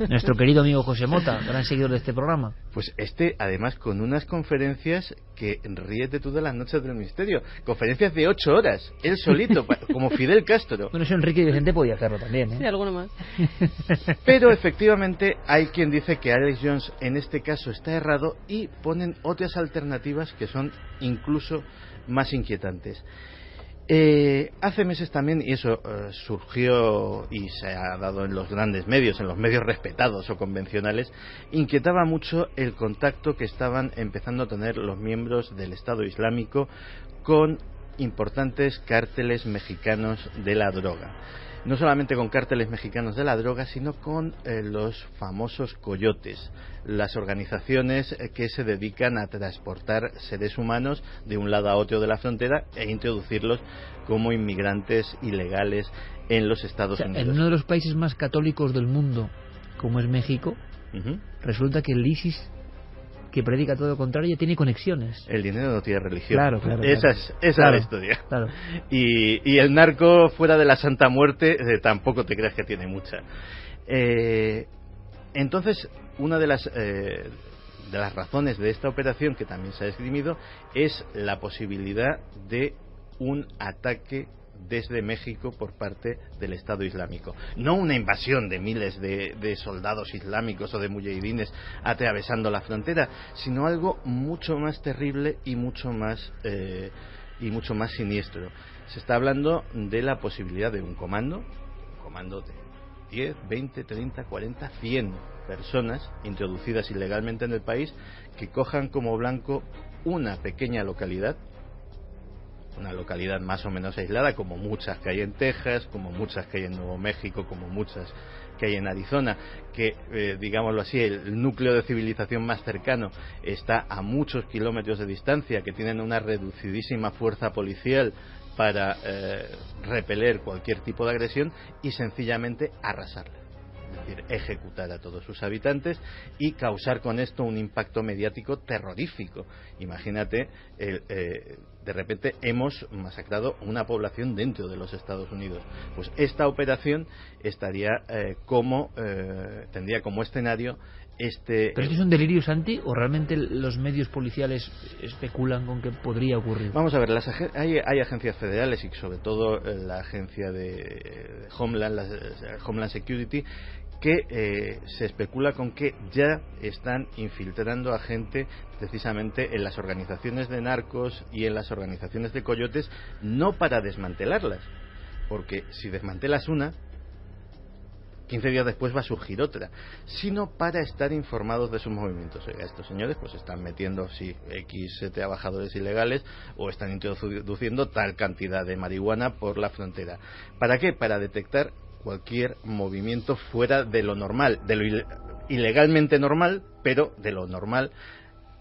Nuestro querido amigo José Mota, gran seguidor de este programa. Pues además con unas conferencias que ríete tú de las noches del misterio, conferencias de 8 horas, él solito, como Fidel Castro. Bueno, eso Enrique Vicente podía hacerlo también, ¿eh? Sí, alguno más. Pero efectivamente hay quien dice que Alex Jones en este caso está errado y ponen otras alternativas que son incluso más inquietantes. Hace meses también, y eso surgió y se ha dado en los grandes medios, en los medios respetados o convencionales, inquietaba mucho el contacto que estaban empezando a tener los miembros del Estado Islámico con importantes cárteles mexicanos de la droga. No solamente con cárteles mexicanos de la droga, sino con los famosos coyotes, las organizaciones que se dedican a transportar seres humanos de un lado a otro de la frontera e introducirlos como inmigrantes ilegales en los Estados Unidos. En uno de los países más católicos del mundo, como es México, resulta que el ISIS, que predica todo lo contrario, tiene conexiones. El dinero no tiene religión. Claro. Esa es la historia. Claro. Y el narco, fuera de la Santa Muerte, tampoco te creas que tiene mucha. Entonces, una de las razones de esta operación, que también se ha esgrimido, es la posibilidad de un ataque desde México por parte del Estado Islámico. No una invasión de miles de soldados islámicos o de mujahidines atravesando la frontera, sino algo mucho más terrible y mucho más siniestro. Se está hablando de la posibilidad de un comando de 10, 20, 30, 40, 100 personas introducidas ilegalmente en el país, que cojan como blanco una pequeña localidad, una localidad más o menos aislada, como muchas que hay en Texas, como muchas que hay en Nuevo México, como muchas que hay en Arizona, que digámoslo así, el núcleo de civilización más cercano está a muchos kilómetros de distancia, que tienen una reducidísima fuerza policial para repeler cualquier tipo de agresión y sencillamente arrasarla. Es decir, ejecutar a todos sus habitantes y causar con esto un impacto mediático terrorífico. Imagínate, de repente hemos masacrado una población dentro de los Estados Unidos. Pues esta operación tendría como escenario ¿Pero esto es un delirio, Santi, o realmente los medios policiales especulan con que podría ocurrir? Vamos a ver, hay agencias federales y sobre todo la agencia de Homeland Security, que se especula con que ya están infiltrando a gente precisamente en las organizaciones de narcos y en las organizaciones de coyotes, no para desmantelarlas, porque si desmantelas una, 15 días después va a surgir otra, sino para estar informados de sus movimientos. Estos señores pues están metiendo X trabajadores ilegales o están introduciendo tal cantidad de marihuana por la frontera. ¿Para qué? Para detectar cualquier movimiento fuera de lo normal, de lo ilegalmente normal, pero de lo normal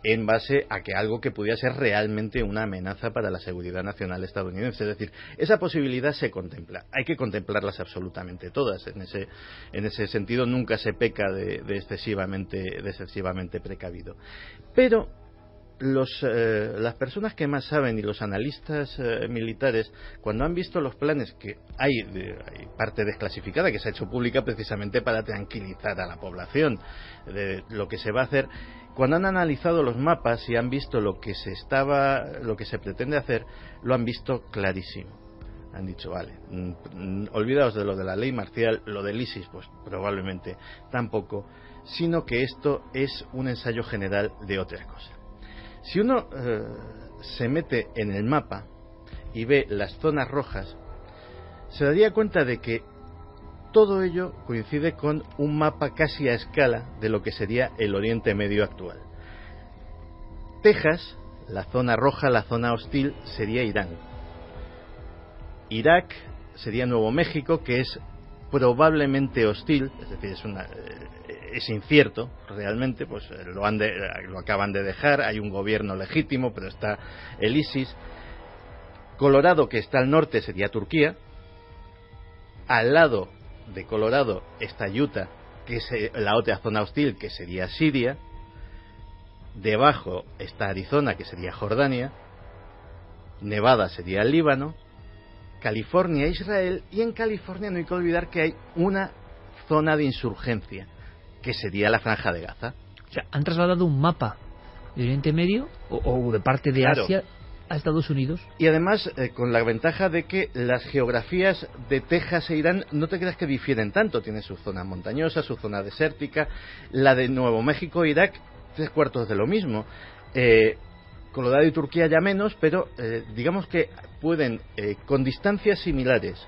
en base a que algo que pudiera ser realmente una amenaza para la seguridad nacional estadounidense. Es decir, esa posibilidad se contempla. Hay que contemplarlas absolutamente todas. En ese sentido nunca se peca de excesivamente precavido. Pero las personas que más saben y los analistas militares, cuando han visto los planes, que hay parte desclasificada que se ha hecho pública precisamente para tranquilizar a la población de lo que se va a hacer, cuando han analizado los mapas y han visto lo que se pretende hacer, lo han visto clarísimo. Han dicho, vale, olvidaos de lo de la ley marcial, lo del ISIS, pues probablemente tampoco, sino que esto es un ensayo general de otra cosa. Si uno se mete en el mapa y ve las zonas rojas, se daría cuenta de que todo ello coincide con un mapa casi a escala de lo que sería el Oriente Medio actual. Texas, la zona roja, la zona hostil, sería Irán. Irak sería Nuevo México, que es probablemente hostil, es decir, es incierto realmente, pues lo acaban de dejar, hay un gobierno legítimo, pero está el ISIS. Colorado, que está al norte, sería Turquía. Al lado de Colorado está Utah, que es la otra zona hostil, que sería Siria. Debajo está Arizona, que sería Jordania. Nevada sería el Líbano, California Israel, y en California no hay que olvidar que hay una zona de insurgencia, que sería la Franja de Gaza. O sea, han trasladado un mapa de Oriente Medio o de parte de Asia a Estados Unidos. Y además con la ventaja de que las geografías de Texas e Irán no te creas que difieren tanto. Tiene su zona montañosa, su zona desértica. La de Nuevo México e Irak, 3/4 de lo mismo. Colorado y Turquía ya menos, pero digamos que pueden, con distancias similares,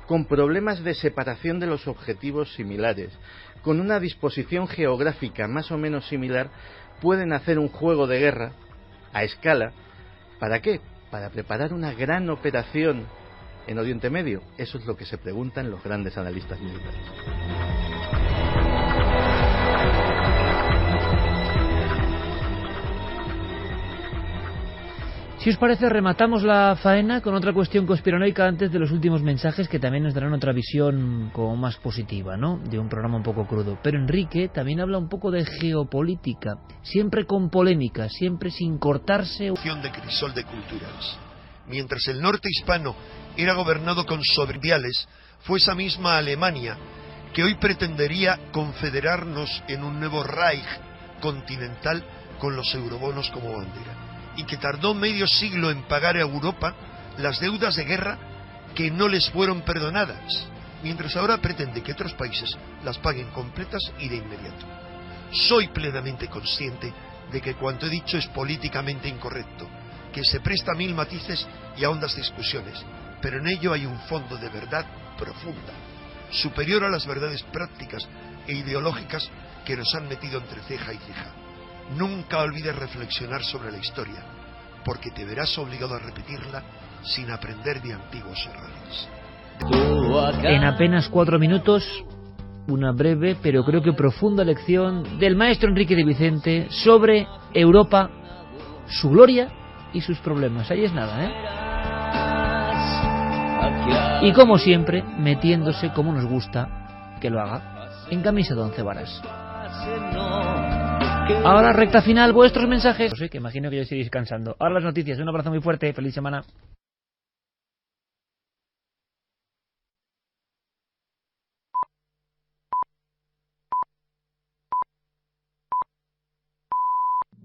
con problemas de separación de los objetivos similares, con una disposición geográfica más o menos similar, pueden hacer un juego de guerra a escala. ¿Para qué? Para preparar una gran operación en Oriente Medio. Eso es lo que se preguntan los grandes analistas militares. Si os parece, rematamos la faena con otra cuestión conspiranoica antes de los últimos mensajes, que también nos darán otra visión como más positiva, ¿no?, de un programa un poco crudo. Pero Enrique también habla un poco de geopolítica, siempre con polémica, siempre sin cortarse. De crisol de culturas. Mientras el norte hispano era gobernado con sobriales, fue esa misma Alemania que hoy pretendería confederarnos en un nuevo Reich continental con los eurobonos como bandera, y que tardó medio siglo en pagar a Europa las deudas de guerra que no les fueron perdonadas, mientras ahora pretende que otros países las paguen completas y de inmediato. Soy plenamente consciente de que cuanto he dicho es políticamente incorrecto, que se presta a mil matices y a hondas discusiones, pero en ello hay un fondo de verdad profunda, superior a las verdades prácticas e ideológicas que nos han metido entre ceja y ceja. Nunca olvides reflexionar sobre la historia, porque te verás obligado a repetirla sin aprender de antiguos errores. En apenas 4 minutos, una breve pero creo que profunda lección del maestro Enrique de Vicente sobre Europa, su gloria y sus problemas. Ahí es nada, ¿eh? Y como siempre, metiéndose como nos gusta que lo haga, en camisa de 11 varas. Ahora, recta final, vuestros mensajes. Que imagino que ya estaréis cansando. Ahora las noticias. Un abrazo muy fuerte. Feliz semana.